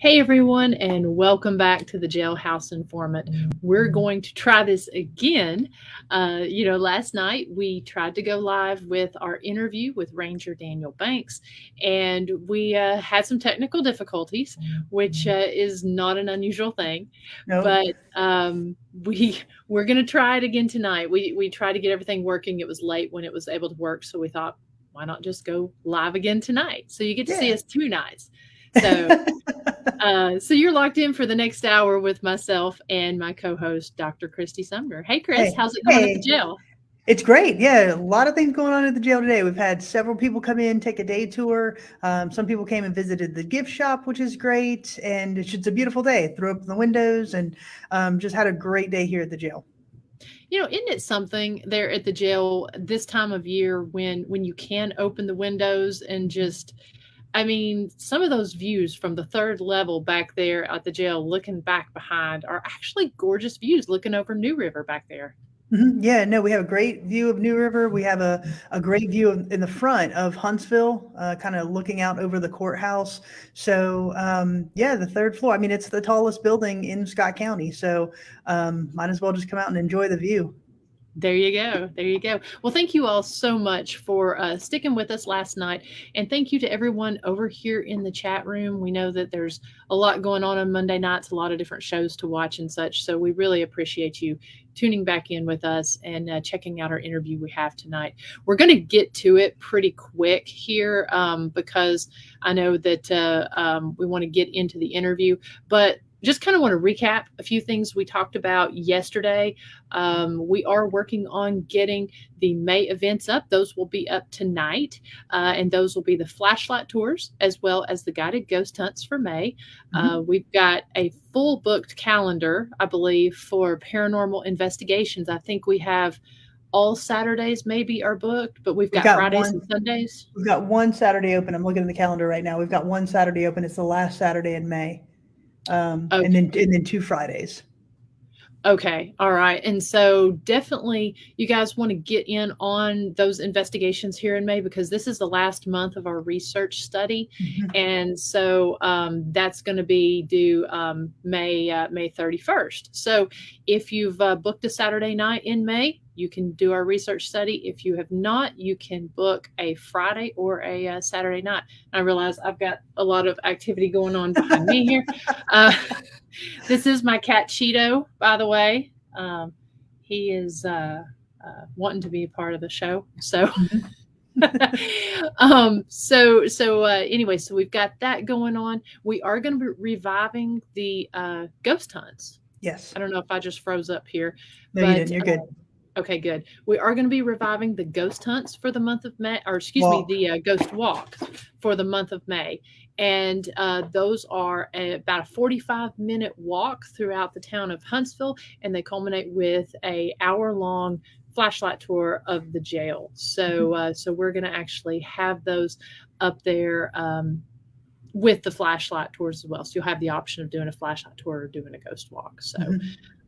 Hey everyone, and welcome back to the Jailhouse Informant. We're going to try this again. Last night we tried to go live with our interview with Ranger Daniel Banks, and we had some technical difficulties, which is not an unusual thing. No. But we're going to try it again tonight. We tried to get everything working. It was late when it was able to work, so we thought, why not just go live again tonight? So you get to see Yeah. us two nights. So you're locked in for the next hour with myself and my co-host, Dr. Christy Sumner. Hey, Chris, Hey, how's it going at the hey. jail? It's great. Yeah, a lot of things going on at the jail today. We've had several people come in, take a day tour. Some people came and visited the gift shop, which is great. And it's just a beautiful day. Threw up the windows and just had a great day here at the jail. Isn't it something there at the jail this time of year when you can open the windows and just, I mean, some of those views from the third level back there at the jail, looking back behind, are actually gorgeous views looking over New River back there. Yeah, no, we have a great view of New River. We have a great view in the front of Huntsville, kind of looking out over the courthouse. So, yeah, the third floor. I mean, it's the tallest building in Scott County. So, might as well just come out and enjoy the view. There you go. There you go. Well, thank you all so much for sticking with us last night. And thank you to everyone over here in the chat room. We know that there's a lot going on Monday nights, a lot of different shows to watch and such. So we really appreciate you tuning back in with us and checking out our interview we have tonight. We're going to get to it pretty quick here because I know that we want to get into the interview. But just kind of want to recap a few things we talked about yesterday. We are working on getting the May events up. Those will be up tonight, and those will be the flashlight tours as well as the guided ghost hunts for May. We've got a full booked calendar, I believe, for paranormal investigations. I think we have all Saturdays maybe are booked, but we've We've got got Fridays one. and Sundays. We've got one Saturday open. I'm looking at the calendar right now. We've got one Saturday open. It's the last Saturday in May, and then 2 Fridays. Okay. All right. And so definitely you guys want to get in on those investigations here in May because this is the last month of our research study. Mhm. And so that's going to be due May 31st. So if you've booked a Saturday night in May, you can do our research study. If you have not, you can book a Friday or a Saturday night. I realize I've got a lot of activity going on behind me here. Uh, this is my cat Cheeto, by the way. He is wanting to be a part of the show. So, Mhm. anyway, so we've got that going on. We are going to be reviving the ghost hunts. Yes. I don't know if I just froze up here, No, you but didn't. You're good. okay, good. We are going to be reviving the ghost hunts for the month of May, or excuse me, Walk. the ghost walks for the month of May. And those are about a 45-minute walk throughout the town of Huntsville, and they culminate with a hour-long flashlight tour of the jail. Mhm. So we're going to actually have those up there with the flashlight tours as well. So you'll have the option of doing a flashlight tour or doing a ghost walk. Mhm.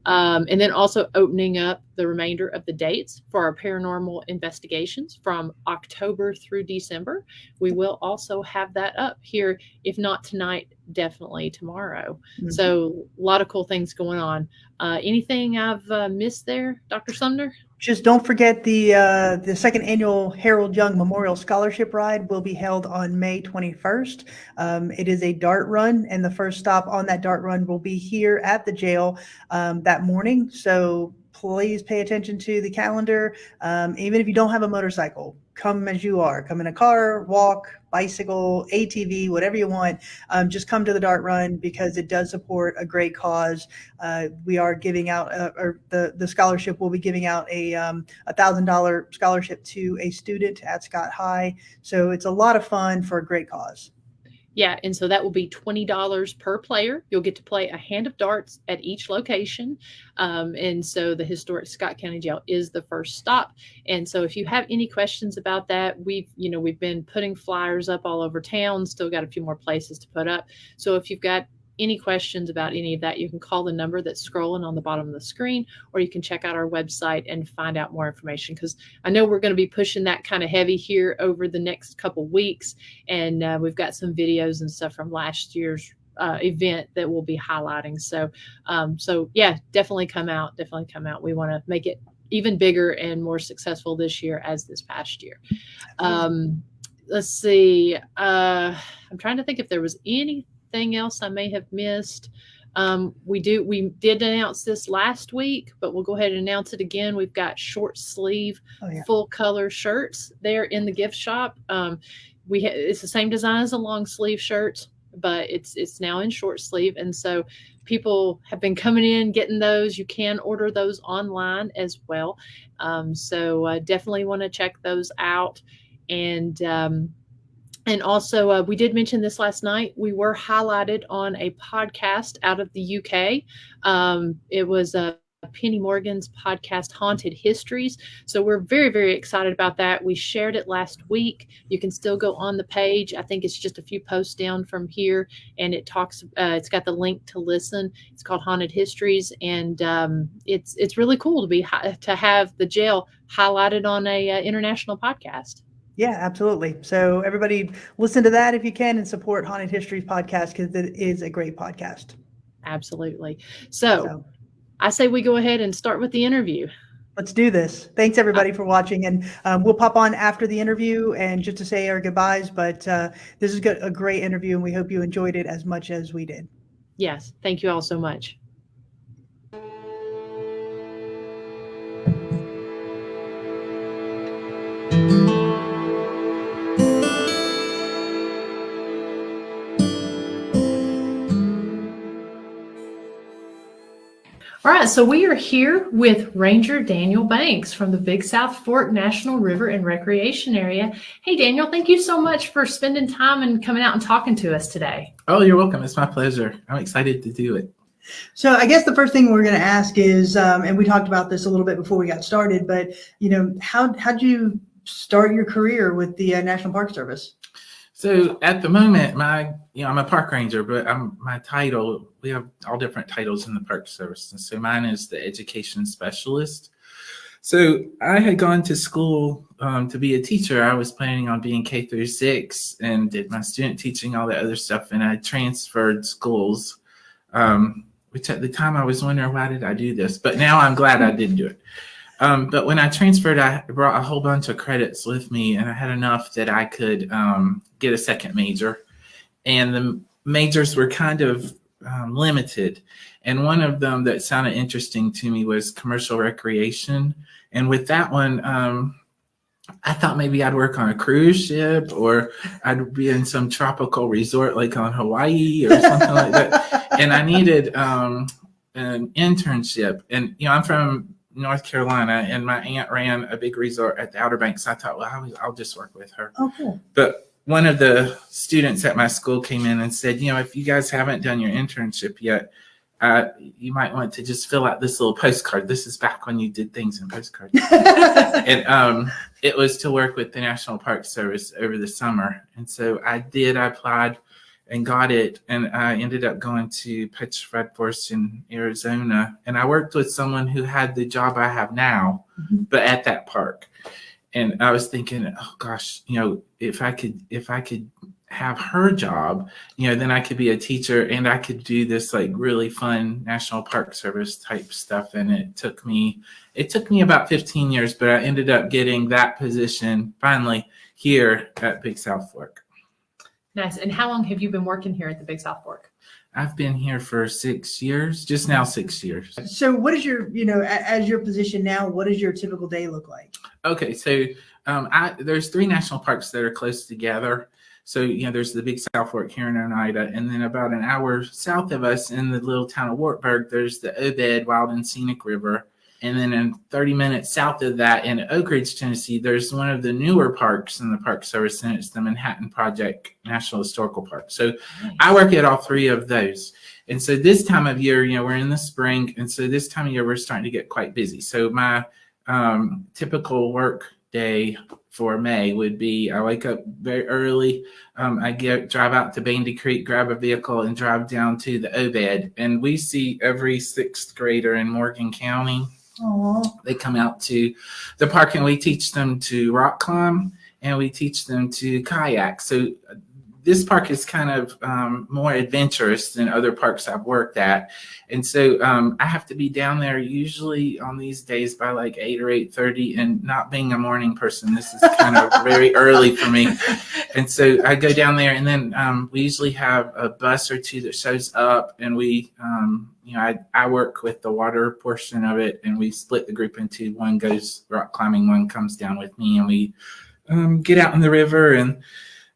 And then also opening up the remainder of the dates for our paranormal investigations from October through December. We will also have that up here, if not tonight, definitely tomorrow. Mhm. So a lot of cool things going on. Anything I've missed there, Dr. Sumner? Just don't forget the second annual Harold Young Memorial Scholarship Ride will be held on May 21st. It is a dart run, and the first stop on that dart run will be here at the jail that morning. So please pay attention to the calendar. Even if you don't have a motorcycle, come as you are. Come in a car, walk, bicycle, ATV, whatever you want. Just come to the dart run because it does support a great cause. We are giving out, or the scholarship will be giving out a $1,000 scholarship to a student at Scott High. So it's a lot of fun for a great cause. Yeah, and so that will be $20 per player. You'll get to play a hand of darts at each location. And so the historic Scott County Jail is the first stop. And so if you have any questions about that, we've been putting flyers up all over town, still got a few more places to put up. So if you've got any questions about any of that, you can call the number that's scrolling on the bottom of the screen, or you can check out our website and find out more information. Because I know we're going to be pushing that kind of heavy here over the next couple weeks, and we've got some videos and stuff from last year's event that we'll be highlighting. So, so yeah, definitely come out. Definitely come out. We want to make it even bigger and more successful this year as this past year. Let's see. I'm trying to think if there was anything else I may have missed. We did announce this last week, but we'll go ahead and announce it again. We've got short sleeve, full color shirts there in the gift shop. It's the same design as a long sleeve shirt, but it's now in short sleeve, and so people have been coming in getting those. You can order those online as well, so definitely want to check those out. And also, we did mention this last night. We were highlighted on a podcast out of the UK. It was Penny Morgan's podcast, Haunted Histories. So we're very, very excited about that. We shared it last week. You can still go on the page. I think it's just a few posts down from here, and it talks. It's got the link to listen. It's called Haunted Histories, and it's really cool to have the jail highlighted on a international podcast. Yeah, absolutely. So everybody listen to that if you can and support Haunted Histories podcast because it is a great podcast. Absolutely. So I say we go ahead and start with the interview. Let's do this. Thanks everybody for watching, and we'll pop on after the interview and just to say our goodbyes, but this is a great interview and we hope you enjoyed it as much as we did. Yes. Thank you all so much. All right, so we are here with Ranger Daniel Banks from the Big South Fork National River and Recreation Area. Hey, Daniel, thank you so much for spending time and coming out and talking to us today. Oh, you're welcome. It's my pleasure. I'm excited to do it. So I guess the first thing we're going to ask is, and we talked about this a little bit before we got started, but how'd you start your career with the National Park Service? So at the moment, I'm a park ranger, but my title, we have all different titles in the Park Service. And so mine is the education specialist. So I had gone to school to be a teacher. I was planning on being K through 6 and did my student teaching, all that other stuff. And I transferred schools, which at the time I was wondering, why did I do this? But now I'm glad I did do it. But when I transferred, I brought a whole bunch of credits with me, and I had enough that I could get a second major. And the majors were kind of limited. And one of them that sounded interesting to me was commercial recreation. And with that one, I thought maybe I'd work on a cruise ship, or I'd be in some tropical resort like on Hawaii or something like that. And I needed an internship. And, I'm from North Carolina, and my aunt ran a big resort at the Outer Banks. I thought, well, I'll just work with her. Oh, cool. But one of the students at my school came in and said, if you guys haven't done your internship yet, you might want to just fill out this little postcard. This is back when you did things in postcards. And it was to work with the National Park Service over the summer. And so I applied and got it. And I ended up going to Petrified Forest in Arizona. And I worked with someone who had the job I have now, but at that park. And I was thinking, oh gosh, if I could have her job, then I could be a teacher and I could do this like really fun National Park Service type stuff. And it took me about 15 years, but I ended up getting that position finally here at Big South Fork. Nice. And how long have you been working here at the Big South Fork? I've been here for 6 years, just now 6 years. So what is your, as your position now, what does your typical day look like? Okay. So there's 3 national parks that are close together. So, there's the Big South Fork here in Oneida, and then about an hour south of us in the little town of Wartburg, there's the Obed Wild and Scenic River. And then in 30 minutes south of that in Oak Ridge, Tennessee, there's one of the newer parks in the Park Service, and it's the Manhattan Project National Historical Park. So nice. I work at all 3 of those. And so this time of year, we're in the spring. And so this time of year, we're starting to get quite busy. So my typical work day for May would be I wake up very early. I drive out to Bandy Creek, grab a vehicle, and drive down to the Obed. And we see every 6th grader in Morgan County. Aww. They come out to the park, and we teach them to rock climb, and we teach them to kayak. So this park is kind of more adventurous than other parks I've worked at. And so I have to be down there usually on these days by like 8 or 8:30, and not being a morning person, this is kind of very early for me. And so I go down there, and then we usually have a bus or two that shows up, and we, I work with the water portion of it, and we split the group into one goes rock climbing, one comes down with me, and we get out in the river and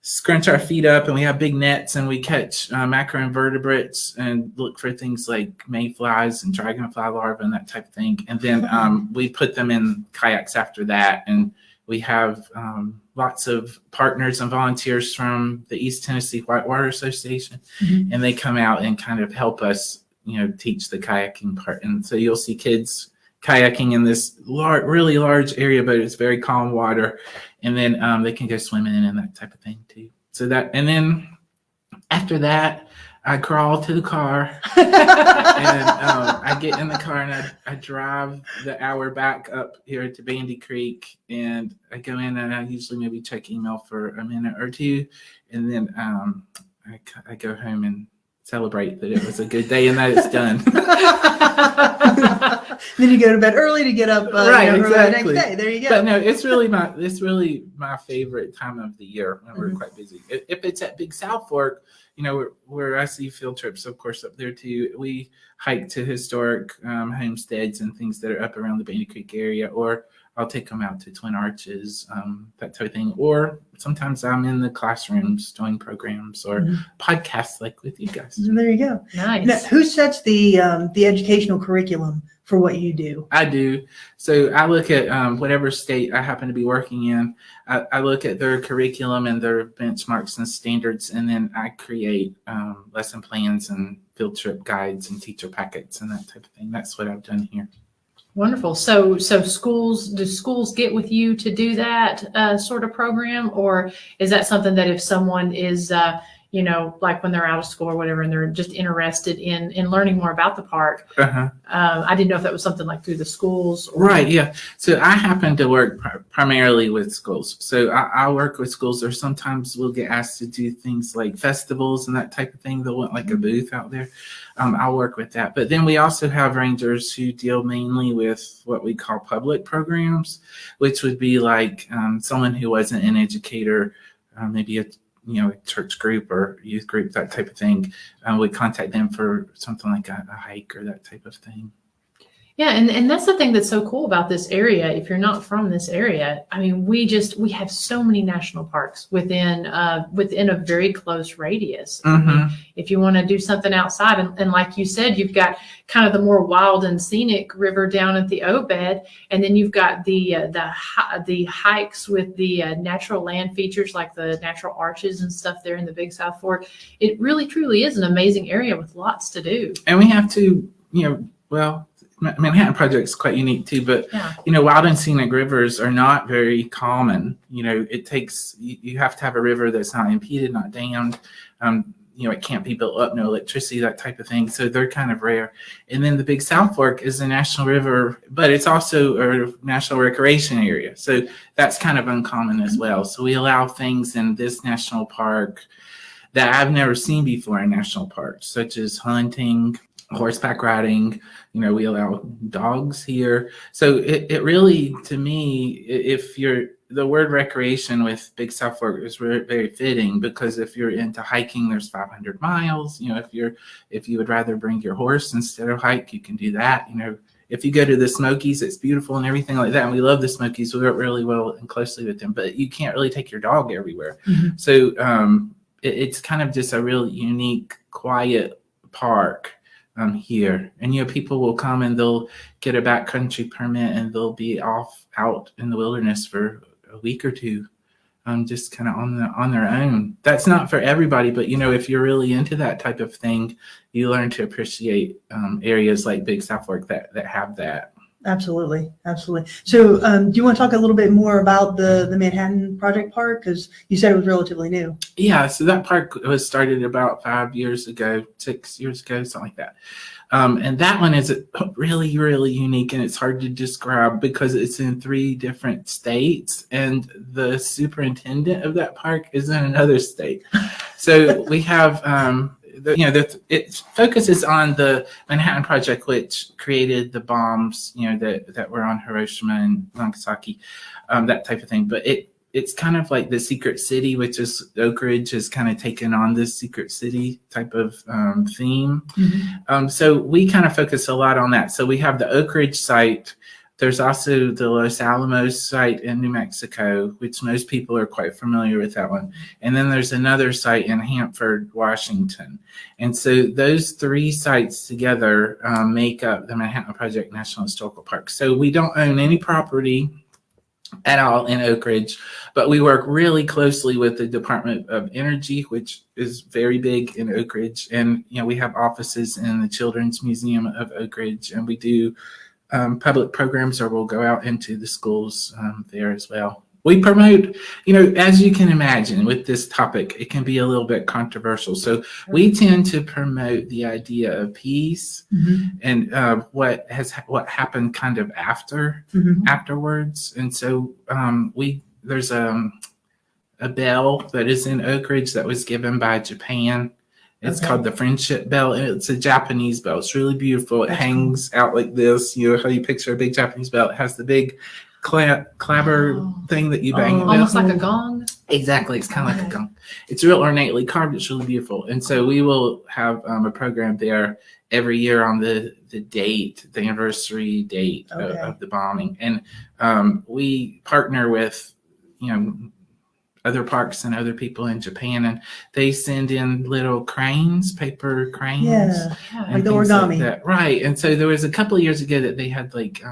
scrunch our feet up, and we have big nets, and we catch macroinvertebrates and look for things like mayflies and dragonfly larvae and that type of thing. And then we put them in kayaks after that. And we have lots of partners and volunteers from the East Tennessee Whitewater Association, and they come out and kind of help us, teach the kayaking part. And so you'll see kids kayaking in this really large area, but it's very calm water. And then they can go swimming and that type of thing too. So that, and then after that, I crawl to the car and I get in the car and I drive the hour back up here to Bandy Creek, and I go in and I usually maybe check email for a minute or two. And then I go home and celebrate that it was a good day and that it's done. Then you go to bed early to get up exactly. the next day. There you go. But no, it's really my favorite time of the year when we're quite busy. If it's at Big South Fork, where I see field trips, of course, up there too. We hike to historic homesteads and things that are up around the Bandy Creek area, or I'll take them out to Twin Arches, that type of thing. Or sometimes I'm in the classrooms doing programs or podcasts like with you guys. There you go. Nice. Now, who sets the educational curriculum for what you do? I do. So I look at whatever state I happen to be working in. I look at their curriculum and their benchmarks and standards, and then I create lesson plans and field trip guides and teacher packets and that type of thing. That's what I've done here. Wonderful. So do schools get with you to do that sort of program, or is that something that if someone is, like when they're out of school or whatever, and they're just interested in learning more about the park? I didn't know if that was something like through the schools. Right. Yeah. So I happen to work primarily with schools. So I work with schools, or sometimes we'll get asked to do things like festivals and that type of thing. They'll want like a booth out there. I'll work with that. But then we also have rangers who deal mainly with what we call public programs, which would be like someone who wasn't an educator, maybe a church group or youth group, that type of thing. We contact them for something like a hike or that type of thing. Yeah, and that's the thing that's so cool about this area. If you're not from this area, I mean, we have so many national parks within a very close radius. I mean, if you want to do something outside, and like you said, you've got kind of the more wild and scenic river down at the Obed, and then you've got the hikes with the natural land features like the natural arches and stuff there in the Big South Fork. It really truly is an amazing area with lots to do. And we have to, Manhattan Project is quite unique too, but wild and scenic rivers are not very common. It takes, you have to have a river that's not impeded, not dammed. It can't be built up, no electricity, that type of thing. So they're kind of rare. And then the Big South Fork is a national river, but it's also a national recreation area. So that's kind of uncommon as well. So we allow things in this national park that I've never seen before in national parks, such as hunting, horseback riding. We allow dogs here. So it really, to me, the word recreation with Big South Fork is very fitting, because if you're into hiking, there's 500 miles. If you would rather bring your horse instead of hike, you can do that. If you go to the Smokies, it's beautiful and everything like that. And we love the Smokies. We work really well and closely with them, but you can't really take your dog everywhere. So it's kind of just a real unique, quiet park here. And people will come and they'll get a backcountry permit and they'll be out in the wilderness for a week or two, just kind of on their own. That's not for everybody, but if you're really into that type of thing, you learn to appreciate areas like Big South Fork that have that. Absolutely, absolutely. So, do you want to talk a little bit more about the Manhattan Project Park? Because you said it was relatively new. Yeah, so that park was started about 5 years ago, 6 years ago, something like that. And that one is really, really unique, and it's hard to describe because it's in 3 different states, and the superintendent of that park is in another state. So we have, it focuses on the Manhattan Project, which created the bombs, that were on Hiroshima and Nagasaki, that type of thing. But it's kind of like the Secret City, which is Oak Ridge has kind of taken on this Secret City type of theme. Mm-hmm. So we kind of focus a lot on that. So we have the Oak Ridge site. There's also the Los Alamos site in New Mexico, which most people are quite familiar with that one. And then there's another site in Hanford, Washington. And so those 3 sites together make up the Manhattan Project National Historical Park. So we don't own any property at all in Oak Ridge, but we work really closely with the Department of Energy, which is very big in Oak Ridge. And, we have offices in the Children's Museum of Oak Ridge, and we do public programs, or we'll go out into the schools there as well. We promote, as you can imagine with this topic, it can be a little bit controversial. So we tend to promote the idea of peace and what happened kind of afterwards. And so there's a bell that is in Oak Ridge that was given by Japan. It's called the Friendship Bell, and it's a Japanese bell. It's really beautiful. It hangs out like this. How you picture a big Japanese bell. It has the big clapper thing that you bang. Almost like a gong. Exactly. It's kind of like a gong. It's real ornately carved. It's really beautiful. And so we will have a program there every year on the anniversary date of the bombing. And we partner with, other parks and other people in Japan, and they send in little cranes, paper cranes. Yeah, like the origami. Like right. And so there was a couple of years ago that they had like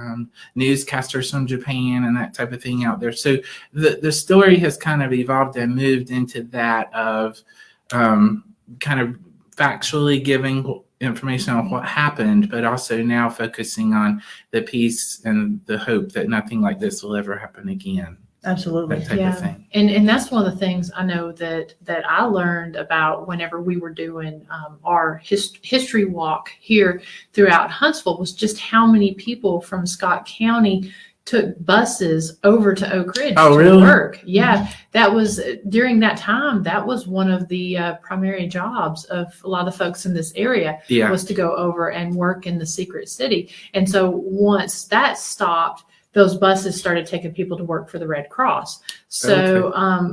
newscasters from Japan and that type of thing out there. So the story has kind of evolved and moved into that of kind of factually giving information on what happened, but also now focusing on the peace and the hope that nothing like this will ever happen again. Absolutely. That type of thing. And that's one of the things I know that I learned about whenever we were doing our history walk here throughout Huntsville was just how many people from Scott County took buses over to Oak Ridge to work. Yeah, that was during that time. That was one of the primary jobs of a lot of the folks in this area was to go over and work in the Secret City. And so once that stopped, those buses started taking people to work for the Red Cross. So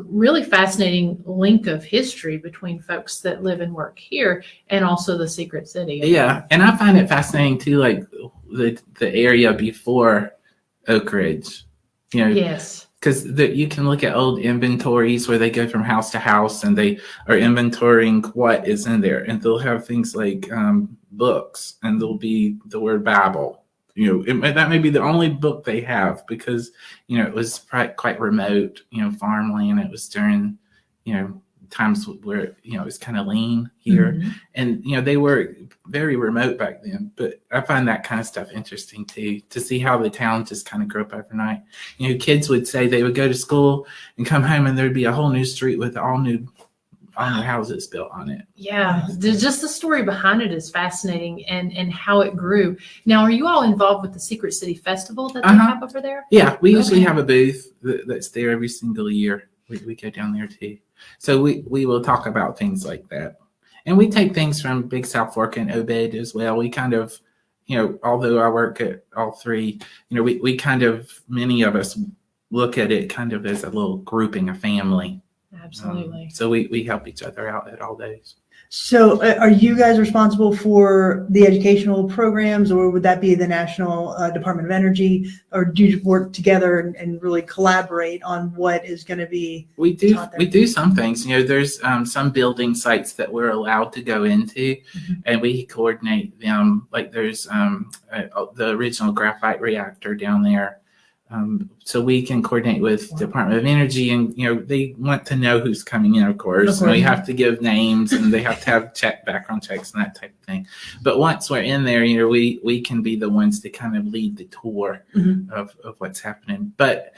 really fascinating link of history between folks that live and work here and also the Secret City. Yeah, and I find it fascinating too, like the area before Oak Ridge. Yes. Because you can look at old inventories where they go from house to house and they are inventorying what is in there. And they'll have things like books, and there'll be the word Bible. That may be the only book they have because, it was quite remote, farmland. It was during, times where, it was kind of lean here. Mm-hmm. And, they were very remote back then. But I find that kind of stuff interesting, too, to see how the town just kind of grew up overnight. Kids would say they would go to school and come home and there'd be a whole new street with all new houses built on it. Yeah, just the story behind it is fascinating and how it grew. Now, are you all involved with the Secret City Festival that they have over there? Yeah, we usually have a booth that's there every single year. We go down there too. So we will talk about things like that. And we take things from Big South Fork and Obed as well. We kind of, although I work at all 3, we kind of, many of us look at it kind of as a little grouping, a family. Absolutely. So we help each other out at all days. So are you guys responsible for the educational programs, or would that be the National Department of Energy, or do you work together and really collaborate on what is going to be We do some things. There's some building sites that we're allowed to go into, and we coordinate them. Like there's the original graphite reactor down there. So we can coordinate with Department of Energy, and they want to know who's coming in, of course. And we have to give names, and they have to have background checks and that type of thing. But once we're in there, we can be the ones to kind of lead the tour of what's happening. But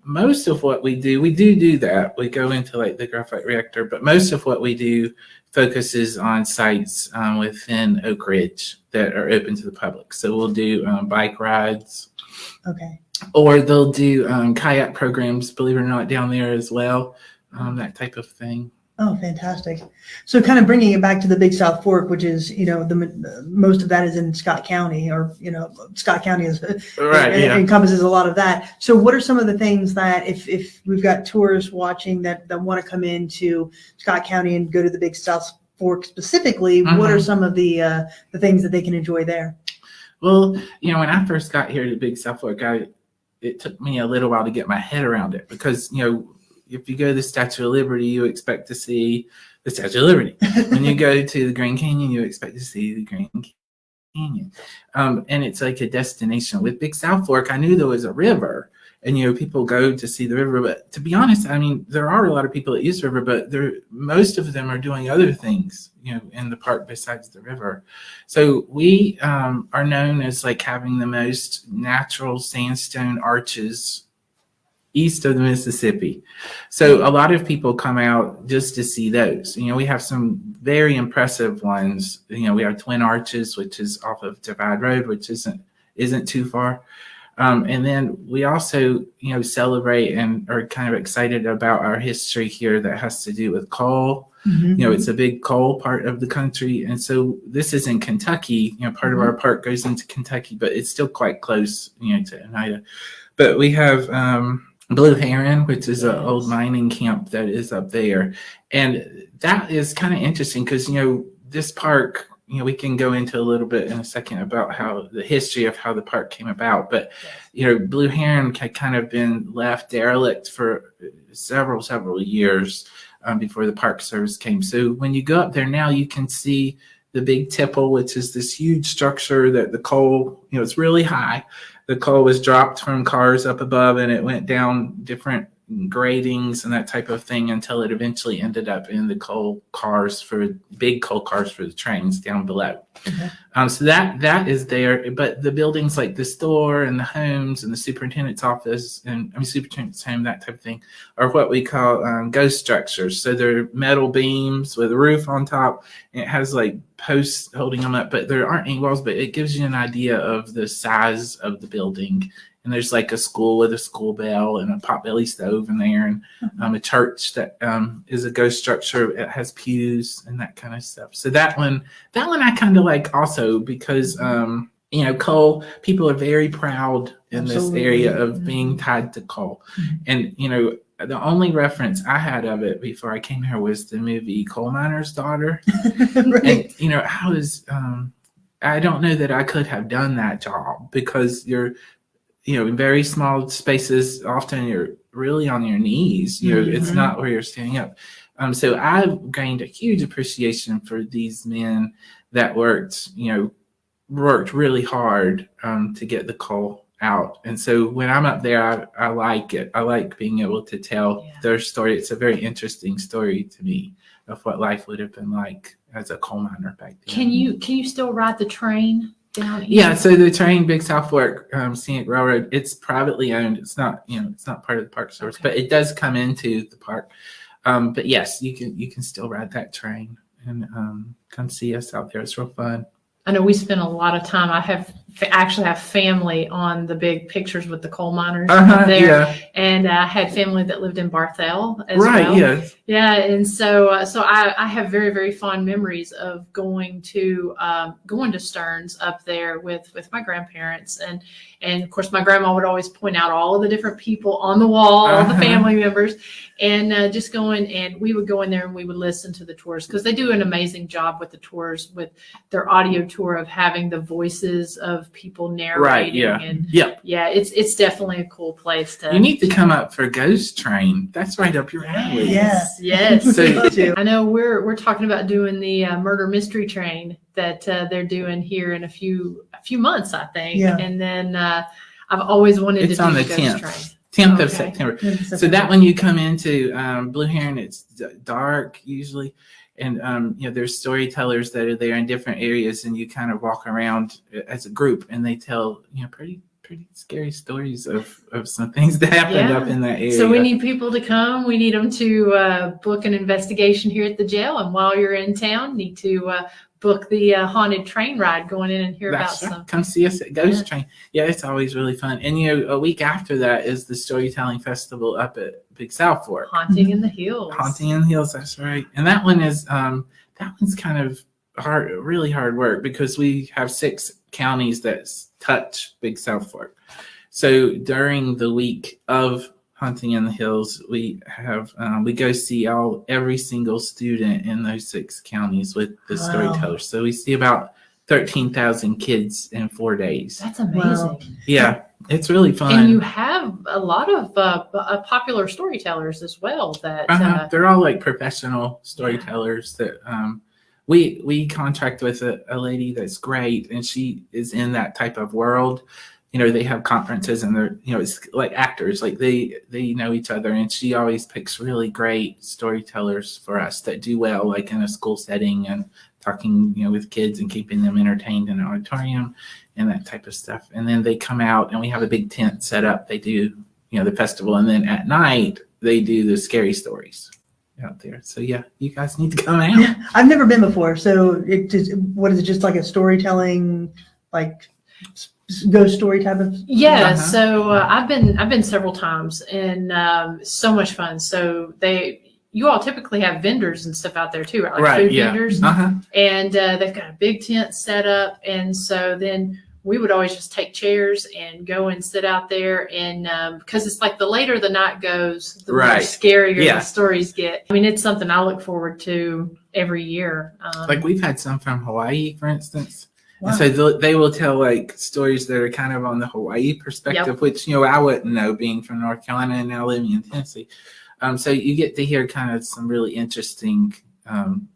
most of what we do that. We go into like the graphite reactor, but most of what we do focuses on sites within Oak Ridge that are open to the public. So we'll do bike rides. Okay. Or they'll do kayak programs, believe it or not, down there as well, that type of thing. Oh, fantastic. So kind of bringing it back to the Big South Fork, which is, the most of that is in Scott County, or, Scott County encompasses a lot of that. So what are some of the things that if we've got tourists watching that want to come into Scott County and go to the Big South Fork specifically, what are some of the things that they can enjoy there? Well, when I first got here to Big South Fork, it took me a little while to get my head around it because, if you go to the Statue of Liberty, you expect to see the Statue of Liberty. When you go to the Grand Canyon, you expect to see the Grand Canyon. And it's like a destination. With Big South Fork, I knew there was a river, and people go to see the river. But to be honest, there are a lot of people that use the river, but most of them are doing other things, in the park besides the river. So we are known as like having the most natural sandstone arches east of the Mississippi. So a lot of people come out just to see those. We have some very impressive ones. We have Twin Arches, which is off of Divide Road, which isn't too far. And then we also, celebrate and are kind of excited about our history here that has to do with coal. It's a big coal part of the country. And so this is in Kentucky. Part of our park goes into Kentucky, but it's still quite close, to Oneida. But we have Blue Heron, which is an old mining camp that is up there. And that is kind of interesting because, this park, we can go into a little bit in a second about how the history of how the park came about. But, Blue Heron had kind of been left derelict for several years before the Park Service came. So when you go up there now, you can see the Big Tipple, which is this huge structure that the coal, it's really high. The coal was dropped from cars up above, and it went down different gratings and that type of thing until it eventually ended up in the big coal cars for the trains down below. So that is there, but the buildings like the store and the homes and the superintendent's office and superintendent's home, that type of thing, are what we call ghost structures. So they're metal beams with a roof on top, and it has like posts holding them up, but there aren't any walls, but it gives you an idea of the size of the building. And there's like a school with a school bell and a potbelly stove in there, and a church that is a ghost structure. It has pews and that kind of stuff. So that one I kind of like also because coal. People are very proud in this area of being tied to coal, and the only reference I had of it before I came here was the movie Coal Miner's Daughter. Right. And I don't know that I could have done that job because you're in very small spaces, often you're really on your knees. It's not where you're standing up. So I've gained a huge appreciation for these men that worked really hard to get the coal out. And so when I'm up there, I like it. I like being able to tell their story. It's a very interesting story to me of what life would have been like as a coal miner back then. Can you still ride the train down here? Yeah, so the train, Big South Fork Scenic Railroad, it's privately owned. It's not, it's not part of the Park Service, but it does come into the park. But yes, you can still ride that train and come see us out there. It's real fun. I know we spend a lot of time. I actually have family on the big pictures with the coal miners there, and I had family that lived in Barthel as well. Right. Yes. Yeah, and so I have very, very fond memories of going to Stearns up there with my grandparents, and of course my grandma would always point out all of the different people on the wall, all the family members, and just going, and we would go in there and we would listen to the tours because they do an amazing job with the tours, with their audio tour of having the voices of people narrating. Right. Yeah. And it's definitely a cool place to. You need to come up for Ghost Train. That's right up your alley. Yes. So, I know we're talking about doing the murder mystery train that they're doing here in a few months, I think. Yeah. And then I've always wanted It's to on do the ghost 10th. train. 10th of Okay. September. So that when you come into Blue Heron, it's dark usually. And, there's storytellers that are there in different areas, and you kind of walk around as a group, and they tell, pretty scary stories of some things that happened up in that area. So we need people to come. We need them to book an investigation here at the jail. And while you're in town, need to book the haunted train ride going in and hear about some. Come see us at Ghost Train. Yeah, it's always really fun. And a week after that is the storytelling festival up at Big South Fork. Haunting in the Hills. Haunting in the Hills, that's right. And that one is that one's kind of hard, really hard work, because we have 6 counties that touch Big South Fork. So during the week of Haunting in the Hills, we have we go see every single student in those 6 counties with the storytellers. So we see about 13,000 kids in 4 days. That's amazing. Wow. Yeah, it's really fun. And you have a lot of popular storytellers as well. That they're all like professional storytellers that we contract with a lady that's great, and she is in that type of world. They have conferences, and they're, it's like actors, like they know each other, and she always picks really great storytellers for us that do well, like in a school setting and talking, with kids and keeping them entertained in an auditorium and that type of stuff. And then they come out, and we have a big tent set up. They do, the festival, and then at night they do the scary stories out there. So yeah, you guys need to come out. Yeah, I've never been before. So what is it? Just like a storytelling, like ghost story type of? Yeah. So I've been several times, and so much fun. So you all typically have vendors and stuff out there too, right? Like food vendors. And they've got a big tent set up, and so then we would always just take chairs and go and sit out there, and because it's like the later the night goes, the more scarier the stories get. I mean, it's something I look forward to every year. Like we've had some from Hawaii, for instance. Wow. And so they will tell like stories that are kind of on the Hawaii perspective, which, I wouldn't know, being from North Carolina and now living in Tennessee. So you get to hear kind of some really interesting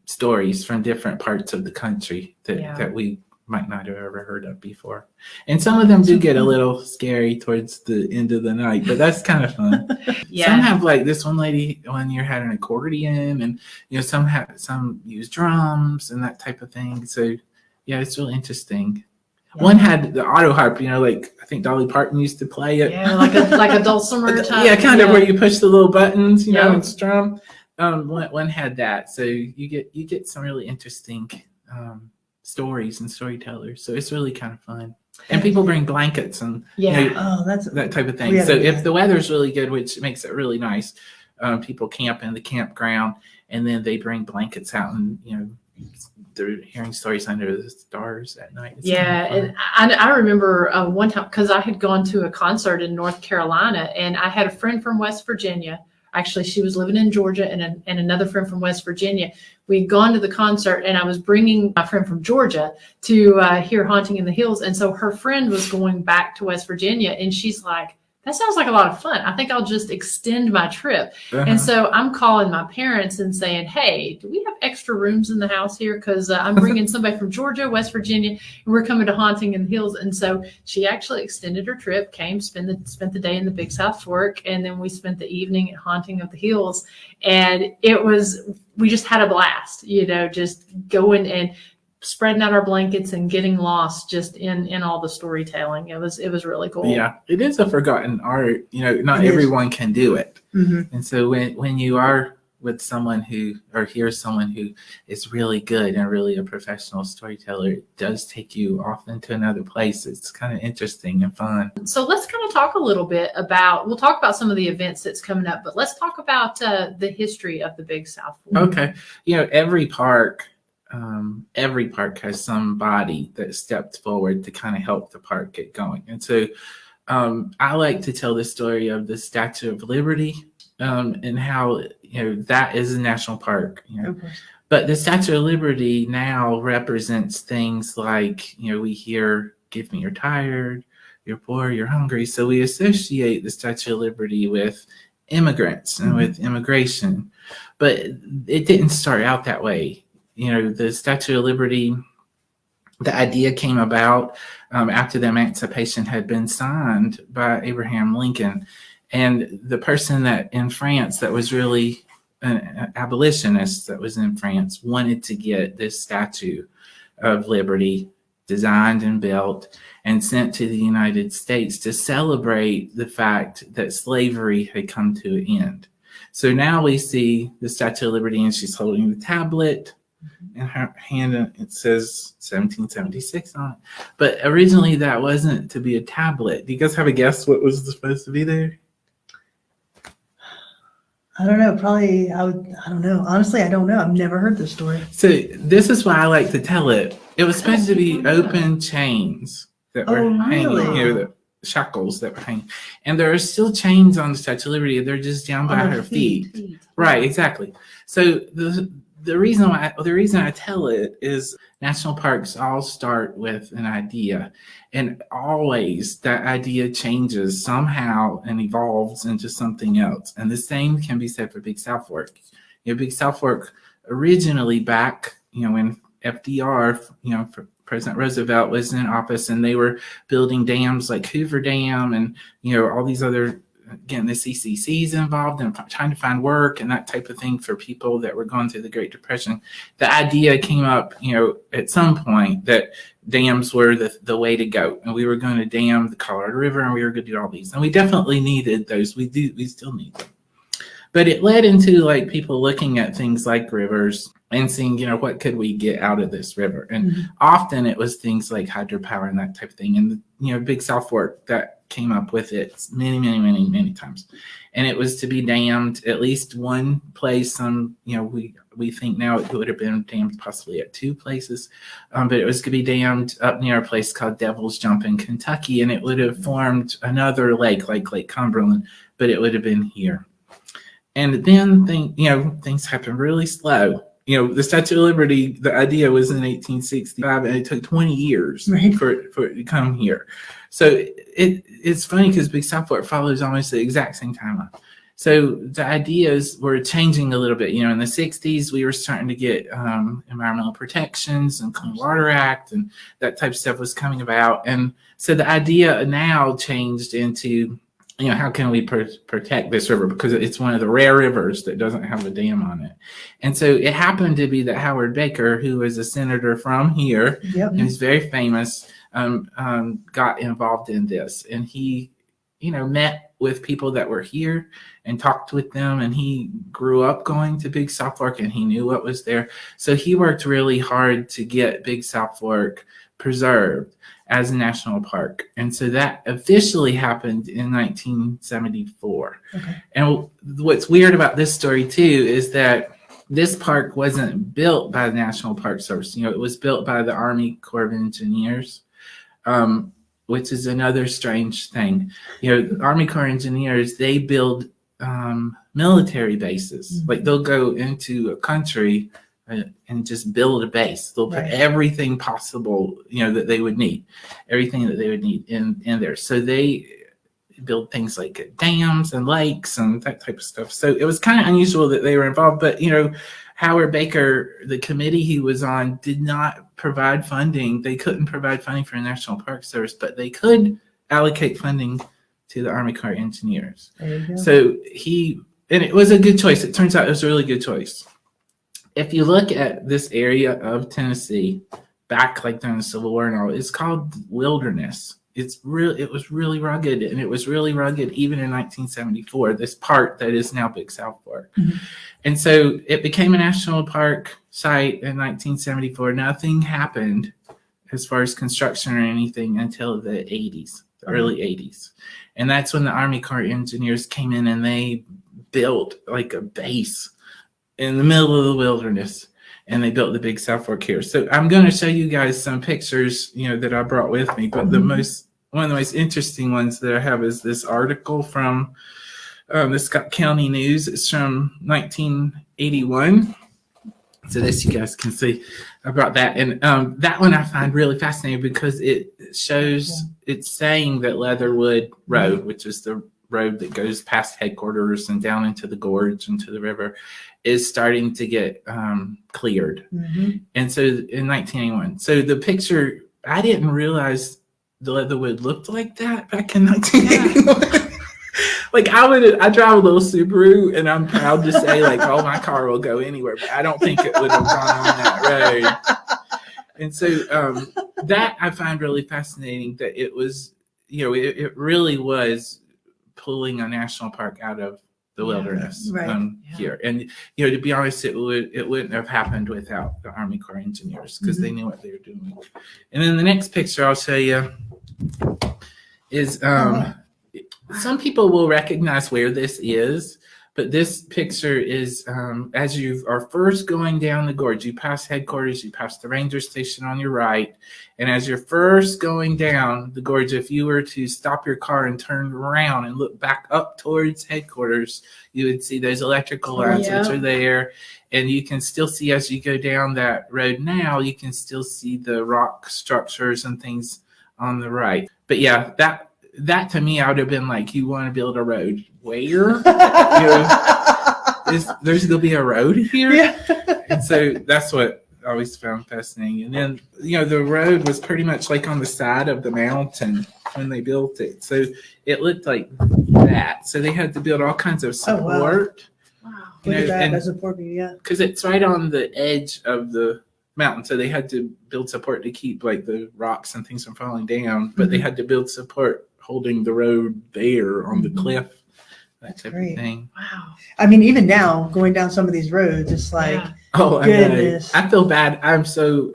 stories from different parts of the country that we might not have ever heard of before. And some of them do get a little scary towards the end of the night, but that's kind of fun. Some have, like this one lady one year had an accordion, and some use drums and that type of thing. So yeah, it's really interesting. Yeah. One had the auto harp, like I think Dolly Parton used to play it. Yeah, like a dulcimer type. Yeah, kind of where you push the little buttons, and strum. One had that, so you get some really interesting stories and storytellers. So it's really kind of fun. And people bring blankets and that's that type of thing. So if the weather's really good, which makes it really nice, people camp in the campground, and then they bring blankets out, and they're hearing stories under the stars at night. It's and I remember one time, because I had gone to a concert in North Carolina, and I had a friend from West Virginia. Actually, she was living in Georgia, and another friend from West Virginia. We'd gone to the concert, and I was bringing my friend from Georgia to hear Haunting in the Hills. And so her friend was going back to West Virginia, and she's like, that sounds like a lot of fun. I think I'll just extend my trip. And so I'm calling my parents and saying, hey, do we have extra rooms in the house here? Because I'm bringing somebody from Georgia, West Virginia, and we're coming to Haunting in the Hills. And so she actually extended her trip, came, spent the day in the Big South Fork, and then we spent the evening at Haunting of the Hills. And we just had a blast, just going and spreading out our blankets and getting lost just in all the storytelling. It was really cool. Yeah, it is a forgotten art. Not everyone can do it. Mm-hmm. And so when you are with someone hear someone who is really good and really a professional storyteller, it does take you off into another place. It's kind of interesting and fun. So let's kind of talk a little bit we'll talk about some of the events that's coming up, but let's talk about the history of the Big South Fork. Okay. Every park has somebody that stepped forward to kind of help the park get going. And so I like to tell the story of the Statue of Liberty and how, that is a national park. But the Statue of Liberty now represents things like, we hear, give me, you're tired, you're poor, you're hungry. So we associate the Statue of Liberty with immigrants and with immigration. But it didn't start out that way. The Statue of Liberty the idea came about after the Emancipation had been signed by Abraham Lincoln. And the person that in France that was really an abolitionist that was in France wanted to get this Statue of Liberty designed and built and sent to the United States to celebrate the fact that slavery had come to an end. So now we see the Statue of Liberty, and she's holding the tablet in her hand, and it says 1776 on it. But originally that wasn't to be a tablet. Do you guys have a guess what was supposed to be there? I don't know. Probably, I don't know. Honestly, I don't know. I've never heard this story. So this is why I like to tell it. It was supposed to be open chains that were hanging, the shackles that were hanging. And there are still chains on the Statue of Liberty. They're just down by her feet. Right, exactly. So the reason I tell it is national parks all start with an idea, and always that idea changes somehow and evolves into something else. And the same can be said for Big South Fork. Big South Fork originally back, when FDR, for President Roosevelt was in office, and they were building dams like Hoover Dam and all these other. Again, the CCC's involved in trying to find work and that type of thing for people that were going through the Great Depression. The idea came up, at some point that dams were the way to go. And we were going to dam the Colorado River, and we were going to do all these. And we definitely needed those. We still need them. But it led into like people looking at things like rivers and seeing, what could we get out of this river? And often it was things like hydropower and that type of thing. And, Big South Fork, that came up with it many, many, many, many times. And it was to be dammed at least one place. We think now it would have been dammed possibly at two places. But it was going to be dammed up near a place called Devil's Jump in Kentucky. And it would have formed another lake, like Lake Cumberland, but it would have been here. And then things happened really slow. The Statue of Liberty, the idea was in 1865, and it took 20 years for it to come here. So it's funny because Big South Fork follows almost the exact same timeline. So the ideas were changing a little bit. In the 60s, we were starting to get environmental protections and Clean Water Act, and that type of stuff was coming about. And so the idea now changed into, how can we protect this river? Because it's one of the rare rivers that doesn't have a dam on it. And so it happened to be that Howard Baker, who was a senator from here, and he's very famous, got involved in this. And he, met with people that were here and talked with them. And he grew up going to Big South Fork, and he knew what was there. So he worked really hard to get Big South Fork preserved as a national park. And so that officially happened in 1974. Okay. And what's weird about this story too is that this park wasn't built by the National Park Service. It was built by the Army Corps of Engineers, which is another strange thing. The Army Corps of Engineers, they build military bases. Like they'll go into a country and just build a base. They'll put everything possible, that they would need, everything that they would need in there. So they build things like dams and lakes and that type of stuff. So it was kind of unusual that they were involved. But, Howard Baker, the committee he was on, did not provide funding. They couldn't provide funding for the National Park Service, but they could allocate funding to the Army Corps of Engineers. There you go. So and it was a good choice. It turns out it was a really good choice. If you look at this area of Tennessee, back like during the Civil War and all, it's called wilderness. It was really rugged, and it was really rugged even in 1974, this part that is now Big South Fork. And so it became a national park site in 1974. Nothing happened as far as construction or anything until the 80s, the early 80s. And that's when the Army Corps of Engineers came in, and they built like a base in the middle of the wilderness, and they built the Big South Fork here. So I'm going to show you guys some pictures, that I brought with me. But one of the most interesting ones that I have is this article from the Scott County News. It's from 1981. So this you guys can see. I brought that, and that one I find really fascinating because it shows it's saying that Leatherwood Road, which is the road that goes past headquarters and down into the gorge into the river is starting to get cleared. And so in 1981, so the picture, I didn't realize the Leatherwood looked like that back in 1981. Like I drive a little Subaru, and I'm proud to say, like, oh, my car will go anywhere, but I don't think it would have gone on that road. And so that I find really fascinating, that it was, it really was pulling a national park out of the wilderness here. And, to be honest, it wouldn't have happened without the Army Corps engineers, because they knew what they were doing. And then the next picture I'll show you is some people will recognize where this is, but this picture is as you are first going down the gorge. You pass headquarters, you pass the ranger station on your right, and as you're first going down the gorge, if you were to stop your car and turn around and look back up towards headquarters, you would see those electrical lines which are there, and you can still see, as you go down that road now, you can still see the rock structures and things on the right. But yeah, that to me, I would have been like, you want to build a road where? There's going to be a road here? Yeah. And so that's what I always found fascinating. And then, the road was pretty much like on the side of the mountain when they built it. So it looked like that. So they had to build all kinds of support. Oh, wow. Look at that, that's support, because it's right on the edge of the mountain, so they had to build support to keep like the rocks and things from falling down, but they had to build support holding the road there on the cliff, that type of thing. Wow. I mean, even now going down some of these roads, it's like, oh goodness, I feel bad. I'm so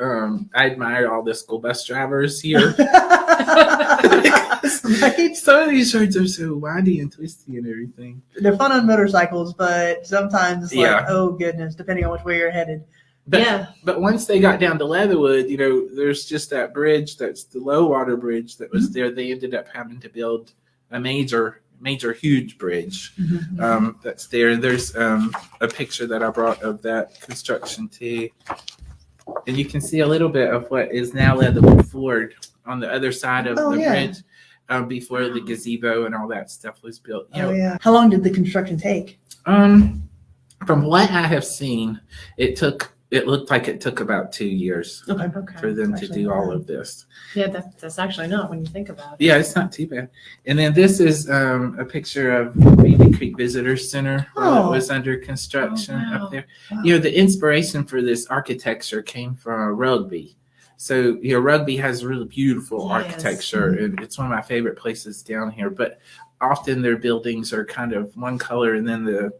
I admire all the school bus drivers here. Some of these roads are so windy and twisty and everything. They're fun on motorcycles, but sometimes it's like, oh goodness, depending on which way you're headed. But once they got down to Leatherwood, there's just that bridge, that's the low water bridge that was there. They ended up having to build a major, huge bridge that's there. There's a picture that I brought of that construction too. And you can see a little bit of what is now Leatherwood Ford on the other side of the bridge before the gazebo and all that stuff was built. How long did the construction take? From what I have seen, it looked like it took about 2 years for them to do all of this. Yeah, that's actually not when you think about it. Yeah, it's not too bad. And then this is a picture of Baby Creek Visitor Center while it was under construction up there. Wow. The inspiration for this architecture came from Rugby. So, Rugby has really beautiful architecture, and it's one of my favorite places down here. But often their buildings are kind of one color, and then the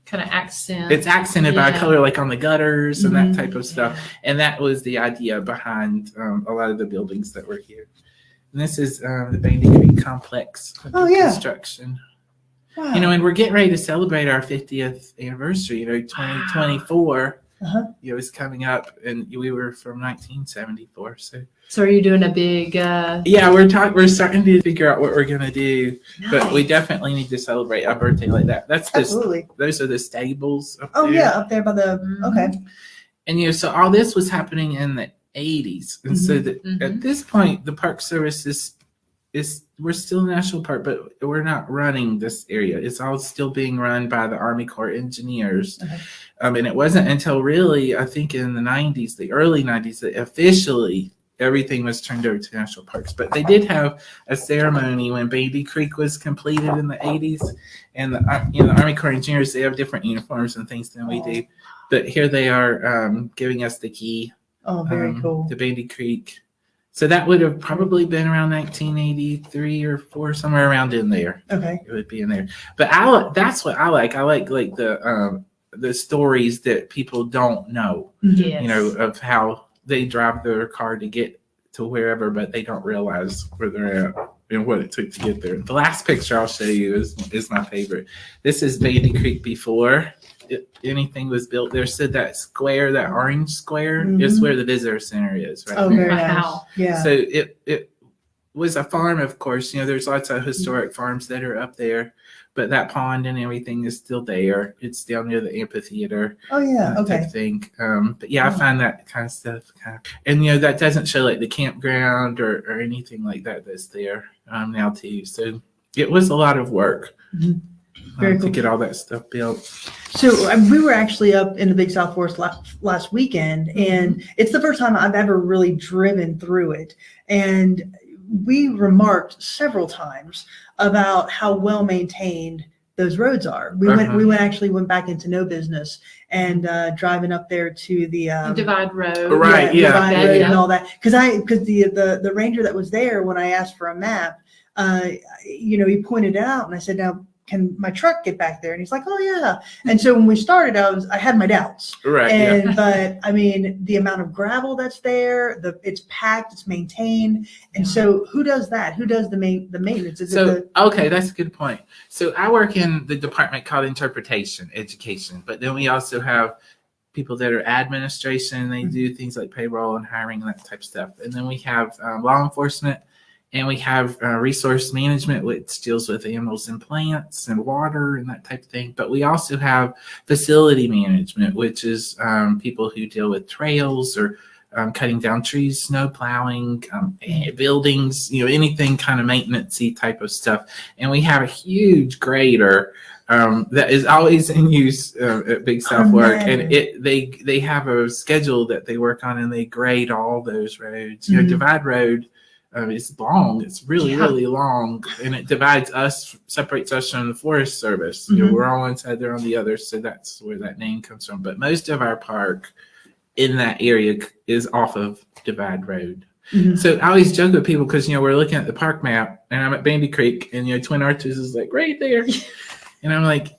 kind of accent. It's accented by color, like on the gutters and that type of stuff. And that was the idea behind a lot of the buildings that were here. And this is the Baby Creek Complex construction. Wow. And we're getting ready to celebrate our 50th anniversary. 2024 is coming up, and we were from 1974. So are you doing a big? We're starting to figure out what we're gonna do, but we definitely need to celebrate a birthday like that. That's absolutely. Those are the stables up there. Up there by the And so all this was happening in the 80s, and so at this point, the Park Service is we're still a national park, but we're not running this area. It's all still being run by the Army Corps engineers. And it wasn't until really, I think in the 90s, the early 90s, that officially everything was turned over to national parks. But they did have a ceremony when Baby Creek was completed in the 80s. And the Army Corps engineers, they have different uniforms and things than we do. But here they are giving us the key. Oh, very cool. To Baby Creek. So that would have probably been around 1983 or 4, somewhere around in there. Okay. It would be in there. But that's what I like. I like the stories that people don't know. Yes. Of how they drive their car to get to wherever, but they don't realize where they're at and what it took to get there. The last picture I'll show you is my favorite. This is Baby Creek before anything was built there. So that square, that orange square, is where the visitor center is, right? Oh, very nice. Yeah. So it was a farm, of course. There's lots of historic farms that are up there, but that pond and everything is still there. It's down near the amphitheater. Oh yeah, okay. Type thing. But I find that kind of stuff and that doesn't show like the campground or anything like that that's there now too. So it was a lot of work Very to cool. get all that stuff built. So we were actually up in the Big South Forest last weekend, and it's the first time I've ever really driven through it. And we remarked several times about how well maintained those roads are. We went back into No Business and driving up there to the Divide Road. Right, yeah. Divide Road Yeah. and all that. Because the ranger that was there when I asked for a map, he pointed it out, and I said, now, can my truck get back there? And he's like, oh yeah. And so when we started, I had my doubts. Right. But I mean, the amount of gravel that's there, it's packed, it's maintained. And so who does that? Who does the maintenance? Okay, that's a good point. So I work in the department called interpretation, education, but then we also have people that are administration. They do things like payroll and hiring and that type of stuff. And then we have law enforcement. And we have resource management, which deals with animals and plants and water and that type of thing. But we also have facility management, which is people who deal with trails or cutting down trees, snow plowing, buildings, anything kind of maintenance-y type of stuff. And we have a huge grader that is always in use at Big South Work, and they have a schedule that they work on, and they grade all those roads. Divide Road. It's long. It's really long, and it separates us from the Forest Service. We're on one side, they're on the other, so that's where that name comes from. But most of our park in that area is off of Divide Road. So I always joke with people because we're looking at the park map, and I'm at Bandy Creek, and Twin Arches is like right there, and I'm like,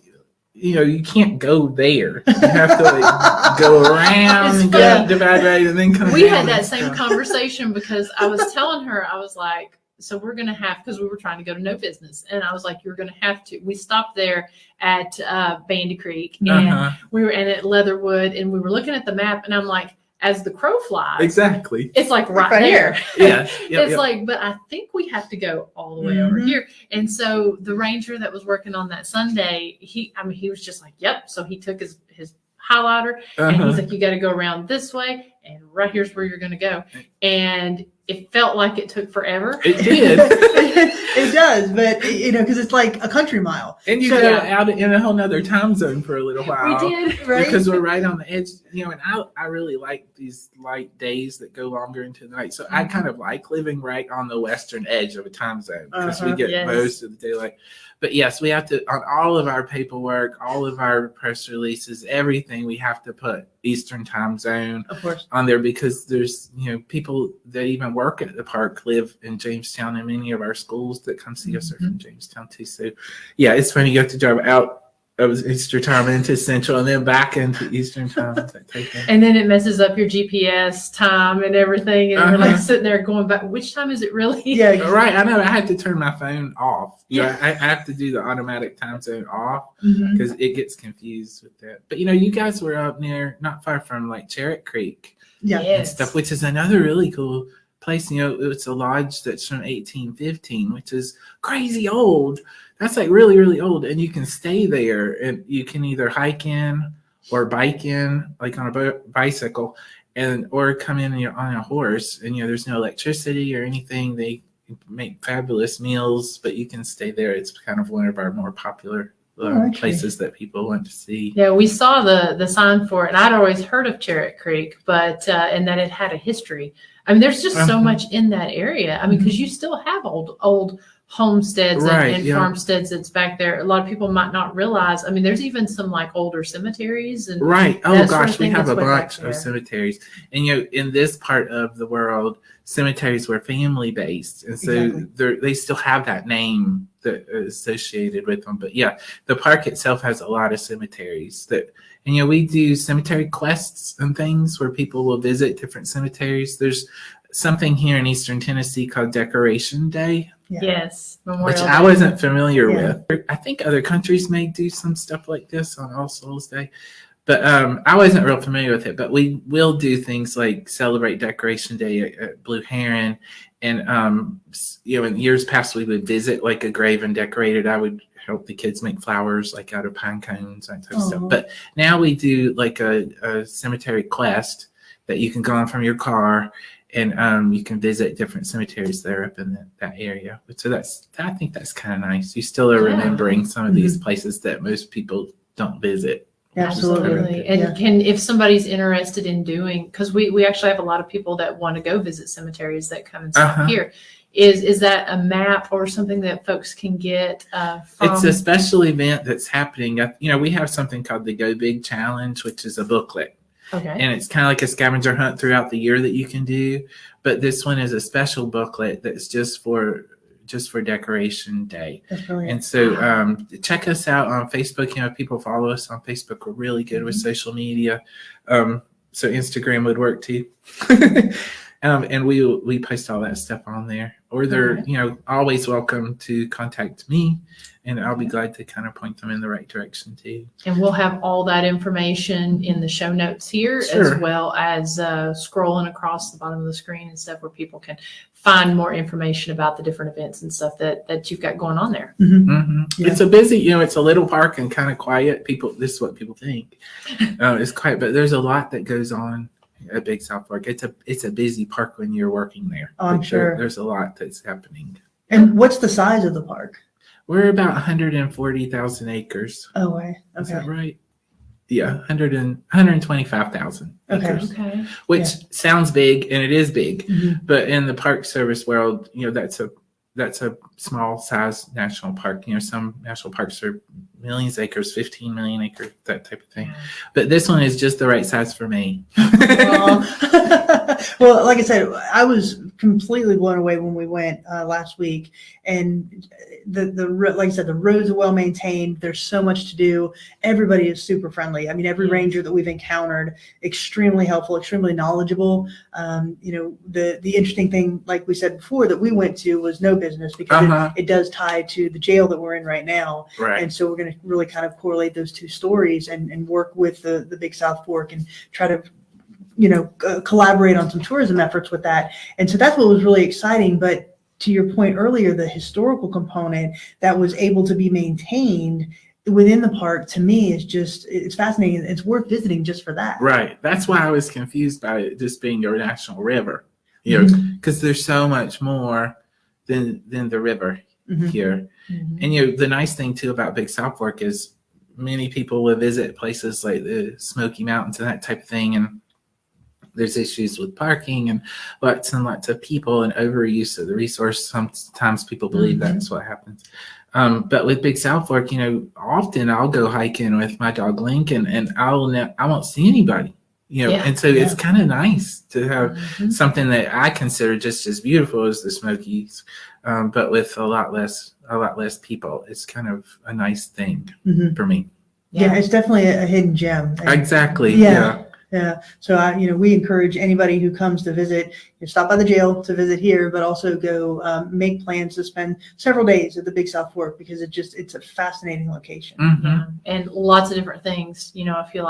you can't go there. You have to go around and go up Divide Road and then come We down. had that same conversation because I was telling her, I was like, so we're going to have, because we were trying to go to No Business. And I was like, you're going to have to. We stopped there at Bandy Creek and we were at Leatherwood, and we were looking at the map, and I'm like, as the crow flies, Exactly. it's like right there. Yeah. It's like, but I think we have to go all the way over here. And so the ranger that was working on that Sunday, he was just like, yep. So he took his highlighter and he's like, you got to go around this way, and right here's where you're going to go. And it felt like it took forever. It did. It does, but because it's like a country mile. And you go out in a whole nother time zone for a little while. We did, right? Because we're right on the edge, and I really like these light days that go longer into the night. So I kind of like living right on the western edge of a time zone because we get most of the daylight. But yes, we have to, on all of our paperwork, all of our press releases, everything, we have to put Eastern time zone on there because there's, people that even work at the park live in Jamestown, and many of our schools that come see us are from Jamestown too. So yeah, it's funny. You have to drive out of Eastern time into Central and then back into Eastern time. And then it messes up your GPS time and everything. And you're like sitting there going back, which time is it really? Yeah, right. I know. I had to turn my phone off. I have to do the automatic time zone off because it gets confused with that. But you guys were up near, not far from like Cherritt Creek and stuff, which is another really cool place. It's a lodge that's from 1815, which is crazy old. That's like really, really old. And you can stay there, and you can either hike in or bike in, like on a bicycle, or come in on a horse. And there's no electricity or anything. They make fabulous meals, but you can stay there. It's kind of one of our more popular places that people want to see. Yeah, we saw the sign for it, and I'd always heard of Cherritt Creek, but and that it had a history. I mean, there's just so much in that area. I mean, because you still have old homesteads and farmsteads that's back there. A lot of people might not realize. I mean, there's even some like older cemeteries and Oh gosh, we have a bunch of cemeteries, and in this part of the world, cemeteries were family based, and so they still have that name that is associated with them. But yeah, the park itself has a lot of cemeteries and we do cemetery quests and things where people will visit different cemeteries. There's something here in Eastern Tennessee called Decoration Day. Yes. Which I wasn't familiar with. I think other countries may do some stuff like this on All Souls Day, but I wasn't real familiar with it. But we will do things like celebrate Decoration Day at Blue Heron, and in years past we would visit like a grave and decorate it. I would help the kids make flowers like out of pine cones and type of stuff. But now we do like a cemetery quest that you can go on from your car. and you can visit different cemeteries there up in that area. So I think that's kind of nice. You still are remembering some of these places that most people don't visit. Absolutely. And if somebody's interested in doing, because we actually have a lot of people that want to go visit cemeteries that come and stop here. Is that a map or something that folks can get from? It's a special event that's happening. We have something called the Go Big Challenge, which is a booklet. Okay. And it's kind of like a scavenger hunt throughout the year that you can do. But this one is a special booklet that's just for Decoration Day. That's brilliant. And so check us out on Facebook. People follow us on Facebook. We're really good with social media. So Instagram would work too. And we post all that stuff on there. Or they're always welcome to contact me, and I'll be glad to kind of point them in the right direction too. And we'll have all that information in the show notes here, as well as scrolling across the bottom of the screen and stuff where people can find more information about the different events and stuff that you've got going on there. It's a busy, it's a little park and kind of quiet. This is what people think. It's quiet, but there's a lot that goes on at Big South Park. It's a busy park when you're working there. Oh, I'm sure. There's a lot that's happening. And what's the size of the park? We're about 140,000 acres. Oh, okay. Is that right? Yeah, 125,000 acres. Okay. Which sounds big, and it is big. But in the Park Service world, that's a small size national park. Some national parks are millions of acres, 15 million acres, that type of thing. But this one is just the right size for me. Well, like I said, I was completely blown away when we went last week, and like I said, the roads are well maintained. There's so much to do. Everybody is super friendly. I mean, every ranger that we've encountered, extremely helpful, extremely knowledgeable. The interesting thing, like we said before, that we went to was no business, because it does tie to the jail that we're in right now. Right. And so we're going to really kind of correlate those two stories and work with the Big South Fork and try to collaborate on some tourism efforts with that. And so that's what was really exciting. But to your point earlier, the historical component that was able to be maintained within the park, to me, it's fascinating. It's worth visiting just for that. Right. That's why I was confused by it just being a national river, because there's so much more than the river here. And the nice thing too about Big South Fork is many people will visit places like the Smoky Mountains and that type of thing, and there's issues with parking and lots of people and overuse of the resource. Sometimes people believe that's what happens. But with Big South Fork, often I'll go hiking with my dog Lincoln, and I won't see anybody. And so it's kind of nice to have something that I consider just as beautiful as the Smokies, but with a lot less people. It's kind of a nice thing for me. Yeah, it's definitely a hidden gem. Exactly. Yeah. So we encourage anybody who comes to visit, stop by the jail to visit here, but also go make plans to spend several days at the Big South Fork, because it's a fascinating location. And lots of different things. If you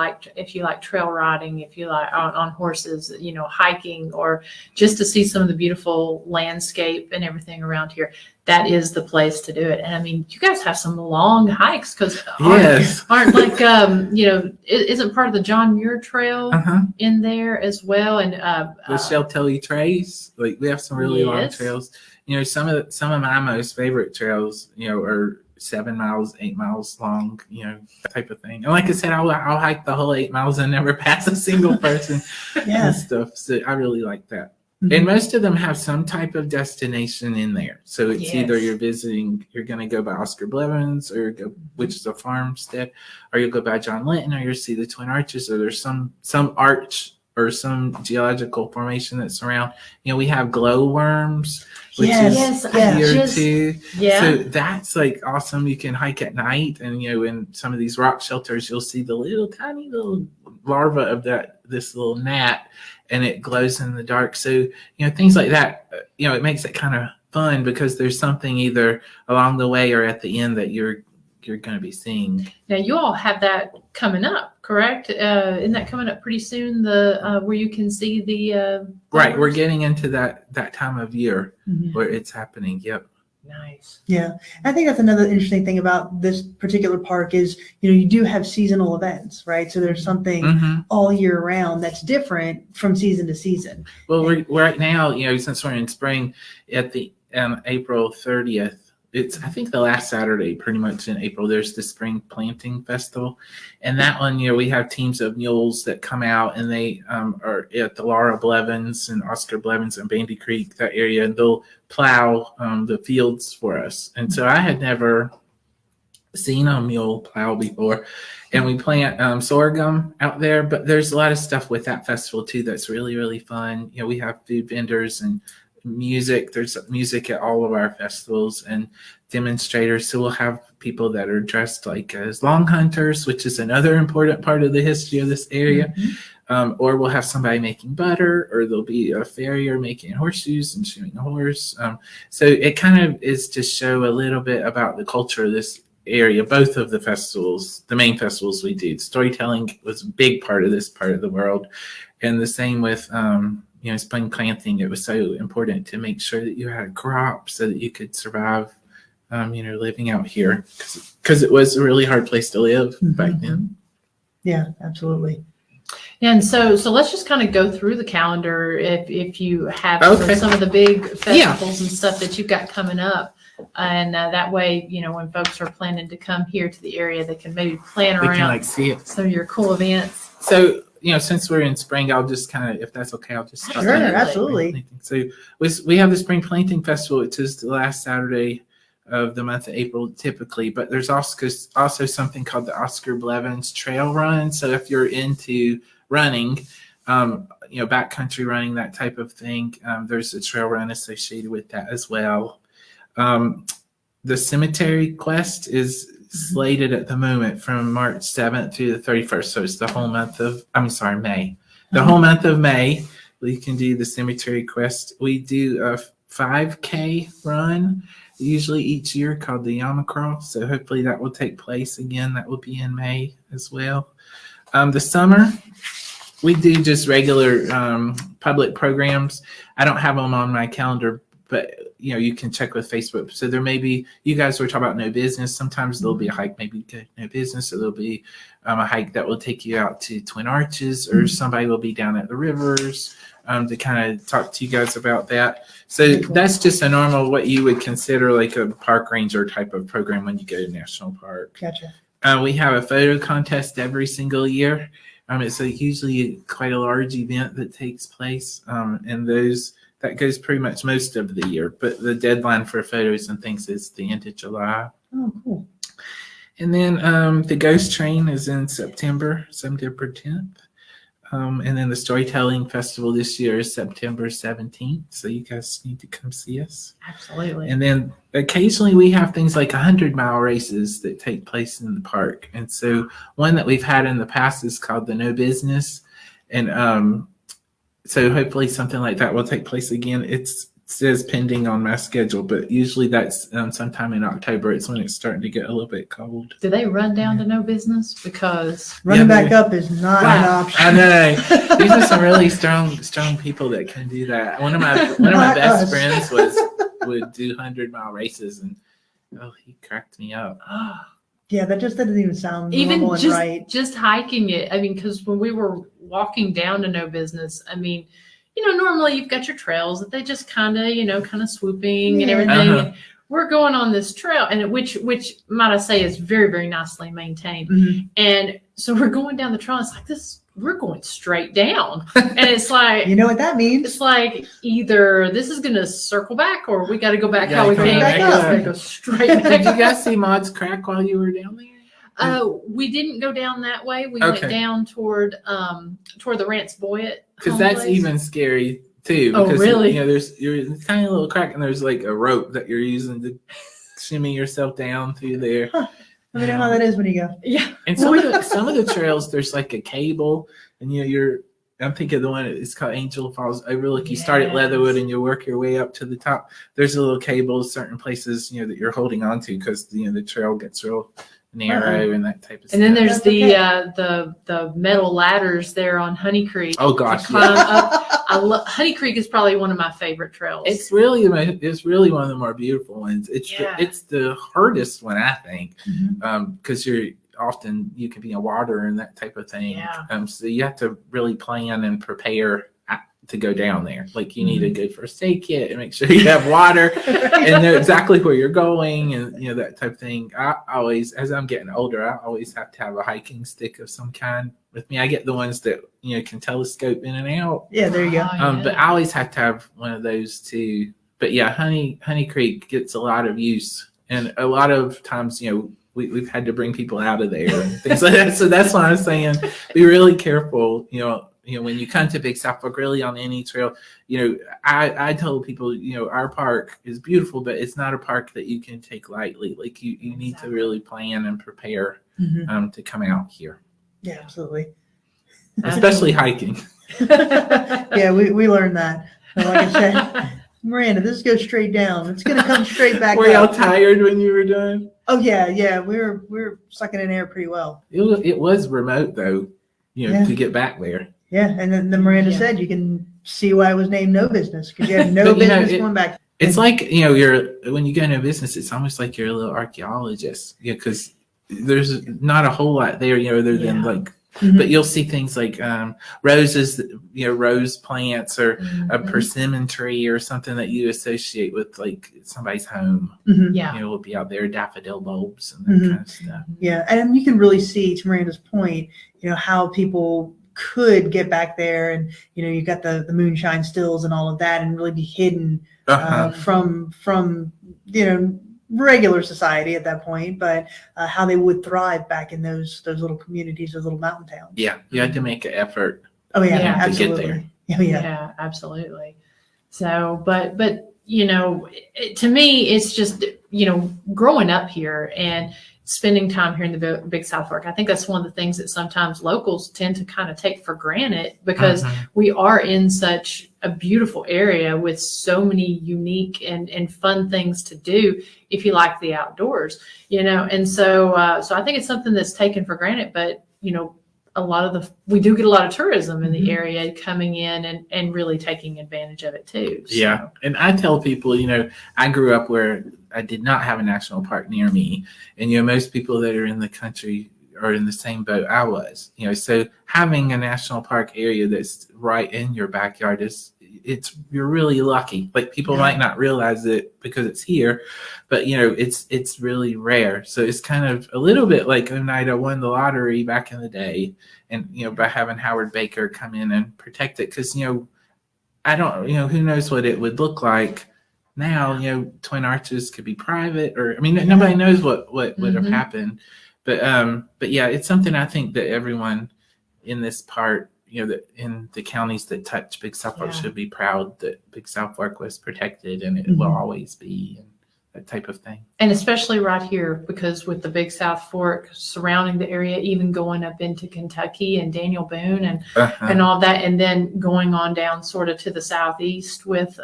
like trail riding, if you like on horses, hiking, or just to see some of the beautiful landscape and everything around here, that is the place to do it. And I mean, you guys have some long hikes, because aren't like isn't part of the John Muir Trail in there as well? And the Sheltelly Trace, like we have some really long trails. Some of my most favorite trails, are 7 miles, 8 miles long, that type of thing. And like I said, I'll hike the whole 8 miles and never pass a single person and stuff. So I really like that. And most of them have some type of destination in there. So it's either you're going to go by Oscar Blevins, or which is a farmstead, or you'll go by John Linton, or you'll see the Twin Arches, or there's some arch or some geological formation that's around. We have glowworms, which is here too. So that's like awesome. You can hike at night, and in some of these rock shelters, you'll see the tiny little larva of this little gnat, and it glows in the dark. So, things like that, it makes it kind of fun, because there's something either along the way or at the end that you're going to be seeing. Now, you all have that coming up, correct? Isn't that coming up pretty soon? The where you can see the right. We're getting into that time of year where it's happening. Yep. Nice. Yeah, I think that's another interesting thing about this particular park is, you do have seasonal events, right? So there's something Mhm. all year round that's different from season to season. Well, we're right now, since we're in spring, at the April 30th, it's I think the last Saturday, pretty much in April. There's the spring planting festival, and that one, we have teams of mules that come out, and they are at the Laura Blevins and Oscar Blevins and Bandy Creek, that area, and they'll plow the fields for us. And so I had never seen a mule plow before, and we plant sorghum out there. But there's a lot of stuff with that festival too that's really, really fun. We have food vendors and music. There's music at all of our festivals and demonstrators. So we'll have people that are dressed like as long hunters, which is another important part of the history of this area. Or we'll have somebody making butter, or there'll be a farrier making horseshoes and shooting a horse. So it kind of is to show a little bit about the culture of this area. Both of the festivals, the main festivals we do, storytelling was a big part of this part of the world. And the same with spring planting. It was so important to make sure that you had a crop so that you could survive living out here, because it was a really hard place to live back then. Yeah, absolutely. And so let's just kind of go through the calendar if you have some of the big festivals and stuff that you've got coming up. And that way, when folks are planning to come here to the area, they can maybe plan around see it. some of your cool events. So, since we're in spring, I'll just kind of, if that's okay, I'll just start. Sure, absolutely. So we have the Spring Planting Festival, which is the last Saturday of the month of April typically, but there's also something called the Oscar Blevins Trail Run. So if you're into running, backcountry running, that type of thing, there's a trail run associated with that as well. The Cemetery Quest is slated at the moment from March 7th through the 31st. So it's the whole month of, May. The whole month of May, we can do the Cemetery Quest. We do a 5K run, usually each year, called the Yamacross. So hopefully that will take place again. That will be in May as well. The summer, we do just regular public programs. I don't have them on my calendar, but you can check with Facebook. So there may be, you guys were talking about No Business. Sometimes there'll be a hike, maybe No Business, or there'll be a hike that will take you out to Twin Arches, or somebody will be down at the rivers to kind of talk to you guys about that. So that's just a normal, what you would consider like a park ranger type of program when you go to National Park. Gotcha. We have a photo contest every single year. It's usually quite a large event that takes place, and that goes pretty much most of the year. But the deadline for photos and things is the end of July. Oh, cool. And then the Ghost Train is in September 10th. And then the Storytelling Festival this year is September 17th. So you guys need to come see us. Absolutely. And then occasionally we have things like 100-mile races that take place in the park. And so one that we've had in the past is called the No Business. And so hopefully something like that will take place again. It says pending on my schedule, but usually that's sometime in October. It's when it's starting to get a little bit cold. Do they run down to No Business? Because running back up is not an option. I know. These are some really strong people that can do that. One of my best friends would do 100-mile races, and he cracked me up. Yeah, that just doesn't even sound normal and right. Just hiking it. Because when we were walking down to No Business, normally you've got your trails that they just kind of swooping and everything. And we're going on this trail, and which might I say is very, very nicely maintained. Mm-hmm. And so we're going down the trail. It's like this. We're going straight down, and it's like, you know what that means? It's like either this is going to circle back, or we got to go back how we came. Go straight back. Did you guys see Maud's Crack while you were down there? We didn't go down that way. We went down toward the Rance Boyett. Because that's even scary too. Because, really? You're in a tiny little crack, and there's like a rope that you're using to shimmy yourself down through there. Huh. Let me know how that is when you go. Yeah. And some of the trails, there's like a cable, and I'm thinking the one, it's called Angel Falls Overlook. You start at Leatherwood and you work your way up to the top. There's a little cable, certain places, that you're holding on to, because the trail gets real narrow and that type of stuff. And then there's the metal ladders there on Honey Creek. Oh gosh, climb up. Honey Creek is probably one of my favorite trails. It's really one of the more beautiful ones. It's the hardest one, I think, because you can be in water and that type of thing. Yeah. So you have to really plan and prepare to go down there. Like you need a good first aid kit and make sure you have water and know exactly where you're going and that type of thing. I always, as I'm getting older, I always have to have a hiking stick of some kind with me. I get the ones that can telescope in and out. Yeah, there you go. But I always have to have one of those too. But yeah, Honey Creek gets a lot of use, and a lot of times we've had to bring people out of there and things like that. So that's why I'm saying be really careful. When you come to Big South Fork, really on any trail, I tell people, our park is beautiful, but it's not a park that you can take lightly. Like you need to really plan and prepare to come out here. Yeah, absolutely. Especially hiking. Yeah, we learned that. Like I said, Miranda, this goes straight down. It's going to come straight back Were y'all up. tired when you were done? Oh, yeah. We're sucking in air pretty well. It was remote, though, to get back there. Yeah, and then Miranda said you can see why it was named No Business, because you have no business going back. It's like, when you go into business, it's almost like you're a little archaeologist, because there's not a whole lot there, other than like, but you'll see things like roses, rose plants or a persimmon tree or something that you associate with like somebody's home. Will be out there, daffodil bulbs and that kind of stuff. Yeah, and you can really see, to Miranda's point, how people could get back there, and you got the moonshine stills and all of that, and really be hidden from regular society at that point, but how they would thrive back in those little communities, those little mountain towns. Yeah, you had to make an effort. Oh yeah, absolutely. To get there. Yeah, absolutely. So, but to me, it's just growing up here and spending time here in the Big South Fork. I think that's one of the things that sometimes locals tend to kind of take for granted, because we are in such a beautiful area with so many unique and fun things to do if you like the outdoors, and so I think it's something that's taken for granted, but we do get a lot of tourism in the area coming in and really taking advantage of it too. So. Yeah. And I tell people, I grew up where I did not have a national park near me. And, most people that are in the country are in the same boat I was, so having a national park area that's right in your backyard you're really lucky. Like people might not realize it because it's here, but it's really rare. So it's kind of a little bit like Oneida won the lottery back in the day, and by having Howard Baker come in and protect it, because I don't who knows what it would look like now. Twin Arches could be private, or nobody knows what would have happened, but yeah, it's something I think that everyone in this part, that in the counties that touch Big South Fork should be proud that Big South Fork was protected, and it will always be, and that type of thing. And especially right here, because with the Big South Fork surrounding the area, even going up into Kentucky and Daniel Boone and all that, and then going on down sort of to the southeast with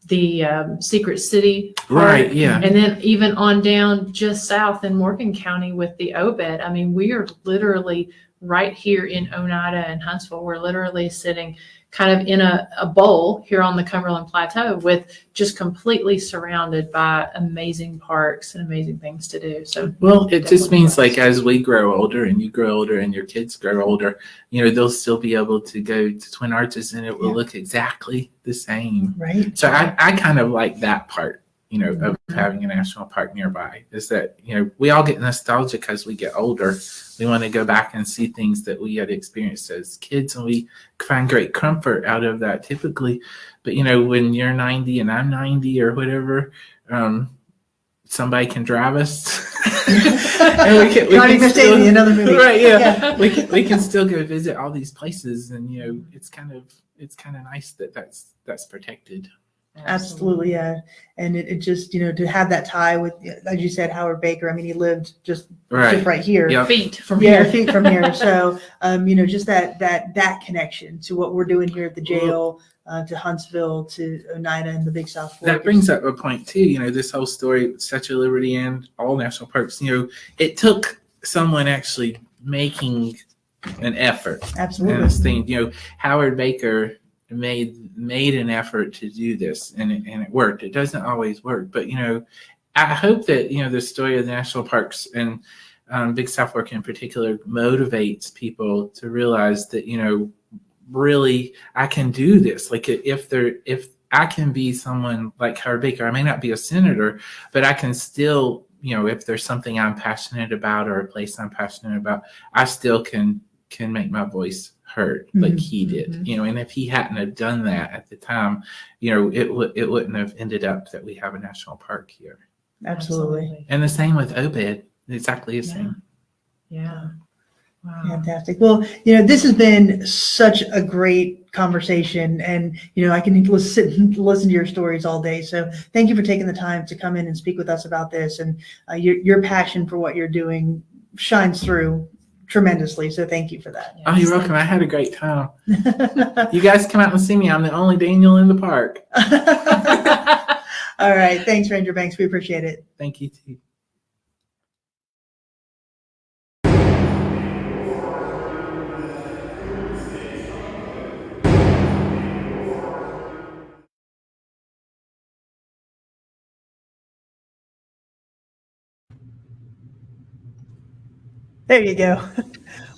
the Secret City Park, right? Yeah, and then even on down just south in Morgan County with the Obed. We are literally right here in Oneida and Huntsville. We're literally sitting kind of in a bowl here on the Cumberland Plateau, with just completely surrounded by amazing parks and amazing things to do. So, well, it just means like as we grow older and you grow older and your kids grow older, they'll still be able to go to Twin Arches and it will look exactly the same. Right. So I kind of like that part, of having a national park nearby, is that, we all get nostalgic as we get older. We want to go back and see things that we had experienced as kids, and we find great comfort out of that typically. But, when you're 90 and I'm 90 or whatever, somebody can drive us. And we can still, another movie. Right, yeah. We can still go visit all these places, and, it's kind of nice that that's protected. Absolutely, yeah. And it just, to have that tie with, as you said, Howard Baker. He lived just right here. Yep. Feet from here. Feet from here. So, just that connection to what we're doing here at the jail, to Huntsville, to Oneida and the Big South Fork. That brings up a point too. This whole story, Statue of Liberty and all national parks. It took someone actually making an effort. Absolutely. And this thing, Howard Baker made an effort to do this, and it worked. It doesn't always work, but I hope that the story of the national parks and Big South Fork in particular motivates people to realize that really I can do this. Like if I can be someone like Howard Baker, I may not be a senator, but I can still if there's something I'm passionate about or a place I'm passionate about, I still can make my voice heard like he did. And if he hadn't have done that at the time, it wouldn't have ended up that we have a national park here. Absolutely. And the same with Obed, exactly the same. Yeah. Wow. Fantastic. Well, this has been such a great conversation, and I can listen to your stories all day. So thank you for taking the time to come in and speak with us about this, and your passion for what you're doing shines through tremendously. So thank you for that. Oh, you're welcome. I had a great time. You guys come out and see me. I'm the only Daniel in the park. All right. Thanks, Ranger Banks. We appreciate it. Thank you too. There you go.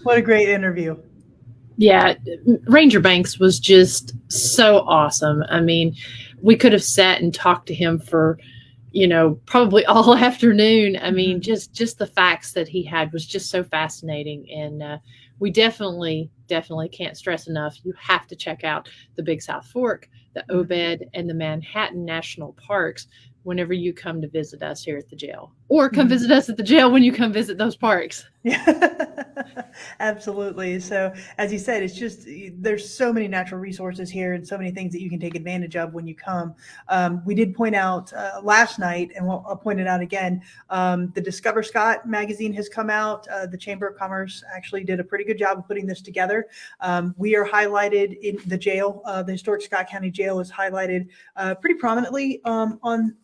What a great interview. Yeah, Ranger Banks was just so awesome. I mean, we could have sat and talked to him for, probably all afternoon. I mean, just the facts that he had was just so fascinating. And we definitely can't stress enough. You have to check out the Big South Fork, the Obed, and the Manhattan National Parks whenever you come to visit us here at the jail, or come visit us at the jail when you come visit those parks. Yeah, absolutely. So as you said, it's just, there's so many natural resources here and so many things that you can take advantage of when you come. We did point out last night, and I'll point it out again, the Discover Scott magazine has come out. The Chamber of Commerce actually did a pretty good job of putting this together. We are highlighted in the jail. The historic Scott County Jail is highlighted pretty prominently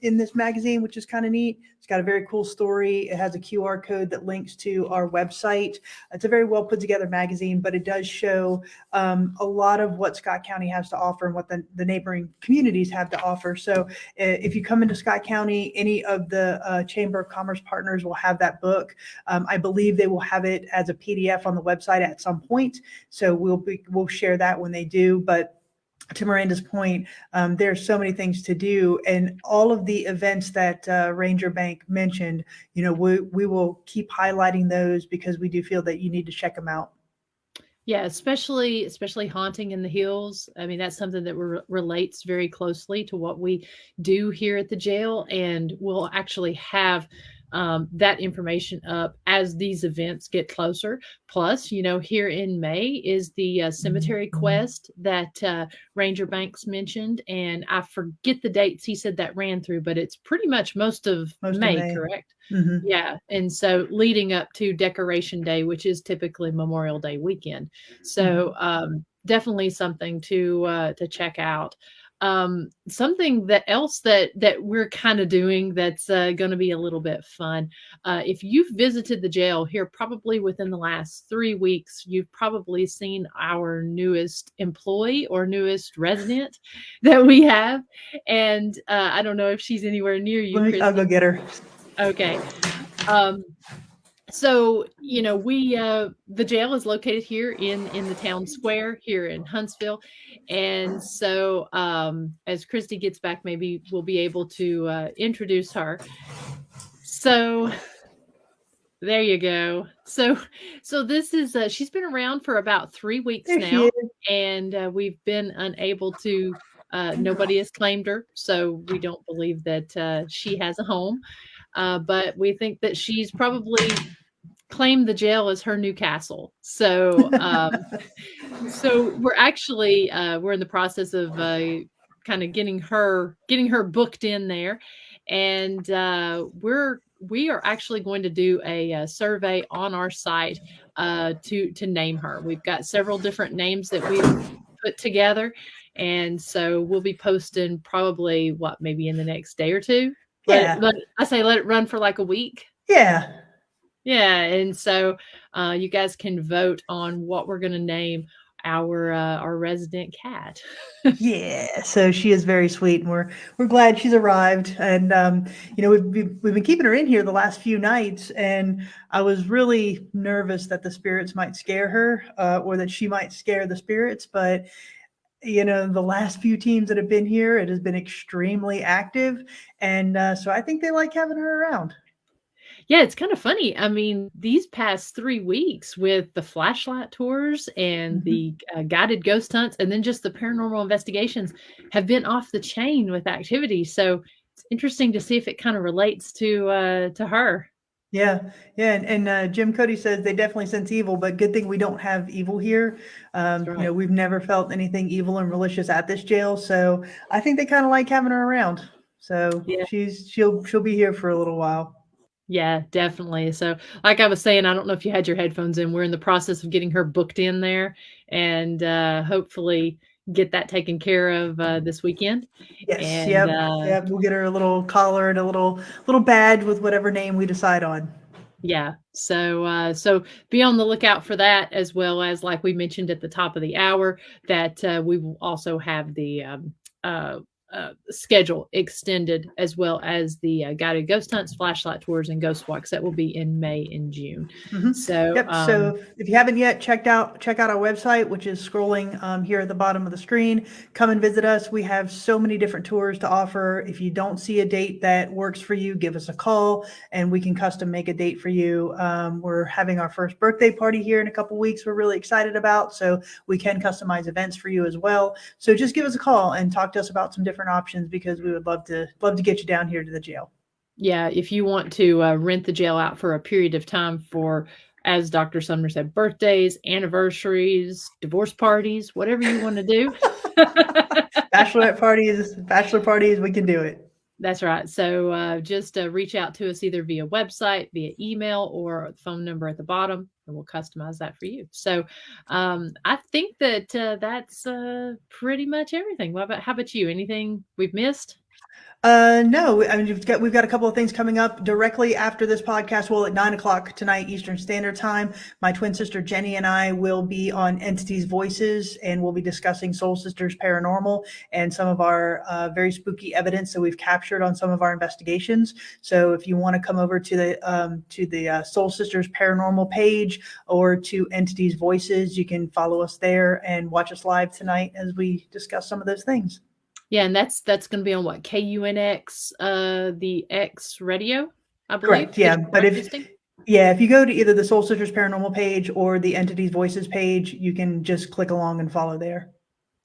in this magazine, which is kind of neat. It's got a very cool story. It has a QR code that links to our website. It's a very well put together magazine, but it does show a lot of what Scott County has to offer and what the neighboring communities have to offer. So if you come into Scott County, any of the Chamber of Commerce partners will have that book. I believe they will have it as a PDF on the website at some point. So we'll share that when they do. But to Miranda's point, there are so many things to do, and all of the events that Ranger Bank mentioned, we will keep highlighting those because we do feel that you need to check them out. Yeah, especially Haunting in the Hills. I mean, that's something that relates very closely to what we do here at the jail, and we'll actually have that information up as these events get closer. Plus, here in May is the cemetery quest that Ranger Banks mentioned, and I forget the dates he said that ran through, but it's pretty much most of May, correct? Mm-hmm. Yeah, and so leading up to Decoration Day, which is typically Memorial Day weekend, so definitely something to check out. Something else that we're kind of doing that's going to be a little bit fun. If you've visited the jail here, probably within the last 3 weeks, you've probably seen our newest employee or newest resident that we have. And I don't know if she's anywhere near you, Christy. I'll go get her. Okay. So, the jail is located here in the town square here in Huntsville. And so, as Christy gets back, maybe we'll be able to introduce her. So there you go. So this is, she's been around for about 3 weeks now, and we've been unable to, nobody has claimed her. So we don't believe that she has a home. But we think that she's probably claimed the jail as her new castle. So, so we're actually we're in the process of kind of getting her booked in there, and we are actually going to do a survey on our site to name her. We've got several different names that we've put together, and so we'll be posting probably maybe in the next day or two. Yeah. I say let it run for like a week. Yeah. Yeah, and so you guys can vote on what we're going to name our resident cat. Yeah, so she is very sweet, and we're glad she's arrived. And we've been keeping her in here the last few nights, and I was really nervous that the spirits might scare her, or that she might scare the spirits. But the last few teams that have been here, it has been extremely active, and so I think they like having her around. Yeah, it's kind of funny. I mean, these past 3 weeks with the flashlight tours and the guided ghost hunts, and then just the paranormal investigations have been off the chain with activity. So it's interesting to see if it kind of relates to her. Yeah, yeah, and Jim Cody says they definitely sense evil, but good thing we don't have evil here. That's right. We've never felt anything evil and malicious at this jail, so I think they kind of like having her around. So Yeah. she'll be here for a little while. Yeah, definitely. So, like I was saying, I don't know if you had your headphones in. We're in the process of getting her booked in there, and hopefully get that taken care of this weekend. Yes, And yep. We'll get her a little collar and a little badge with whatever name we decide on. yeah, so be on the lookout for that, as well as, like we mentioned at the top of the hour, that we will also have the schedule extended, as well as the guided ghost hunts, flashlight tours, and ghost walks that will be in May and June. So Yep. So if you haven't yet, check out our website, which is scrolling here at the bottom of the screen. Come and visit us. We have so many different tours to offer. If you don't see a date that works for you, give us a call and we can custom make a date for you. We're having our first birthday party here in a couple weeks. We're really excited about, so we can customize events for you as well. So just give us a call and talk to us about some different options, because we would love to get you down here to the jail. Yeah, if you want to rent the jail out for a period of time for, as Dr. Sumner said, birthdays, anniversaries, divorce parties, whatever you want to do. Bachelor parties, we can do it. That's right. So just reach out to us either via website, via email, or the phone number at the bottom, and we'll customize that for you. So I think that that's pretty much everything. How about you? Anything we've missed? No, I mean, we've got a couple of things coming up directly after this podcast. Well, at 9 o'clock tonight, Eastern Standard Time, my twin sister Jenny and I will be on Entities Voices, and we'll be discussing Soul Sisters Paranormal and some of our very spooky evidence that we've captured on some of our investigations. So if you want to come over to the Soul Sisters Paranormal page or to Entities Voices, you can follow us there and watch us live tonight as we discuss some of those things. Yeah, and that's going to be on what, KUNX, the X radio, I believe. Correct. Yeah, but if you go to either the Soul Sisters Paranormal page or the Entities Voices page, you can just click along and follow there.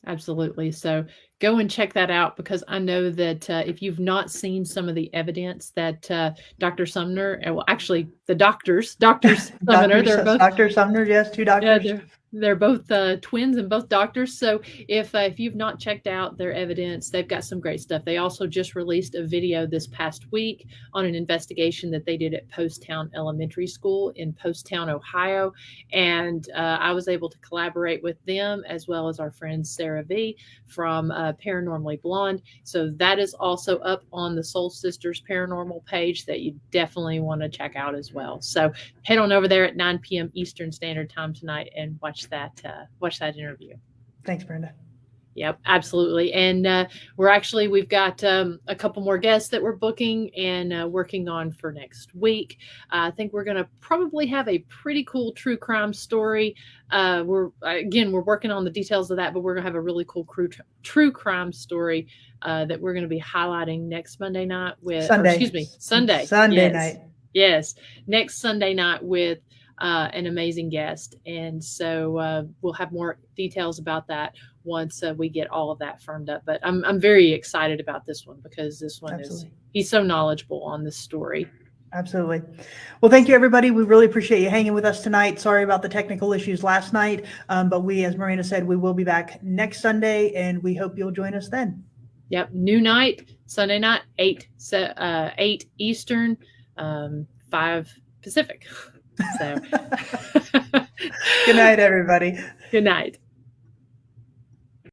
Absolutely. So go and check that out, because I know that if you've not seen some of the evidence that Dr. Sumner, well, actually the doctors Sumner, they're both Dr. Sumner, yes, two doctors. Yeah, they're both twins and both doctors. So if you've not checked out their evidence, they've got some great stuff. They also just released a video this past week on an investigation that they did at Poasttown Elementary School in Poasttown, Ohio. And I was able to collaborate with them, as well as our friend Sarah V from Paranormally Blonde. So that is also up on the Soul Sisters Paranormal page that you definitely want to check out as well. So head on over there at 9 p.m. Eastern Standard Time tonight and watch that interview. Thanks, Brenda. Yep, absolutely. And we've got a couple more guests that we're booking and working on for next week. I think we're going to probably have a pretty cool true crime story. We're working on the details of that, but we're going to have a really cool true crime story that we're going to be highlighting next Monday night Sunday night. Yes, next Sunday night with an amazing guest. And so we'll have more details about that once we get all of that firmed up. But I'm very excited about this one, because this one he's so knowledgeable on this story. Absolutely. Well, thank you, everybody. We really appreciate you hanging with us tonight. Sorry about the technical issues last night, but we, as Marina said, we will be back next Sunday, and we hope you'll join us then. Yep, new night, Sunday night, 8 Eastern, 5 Pacific. So good night, everybody. Good night.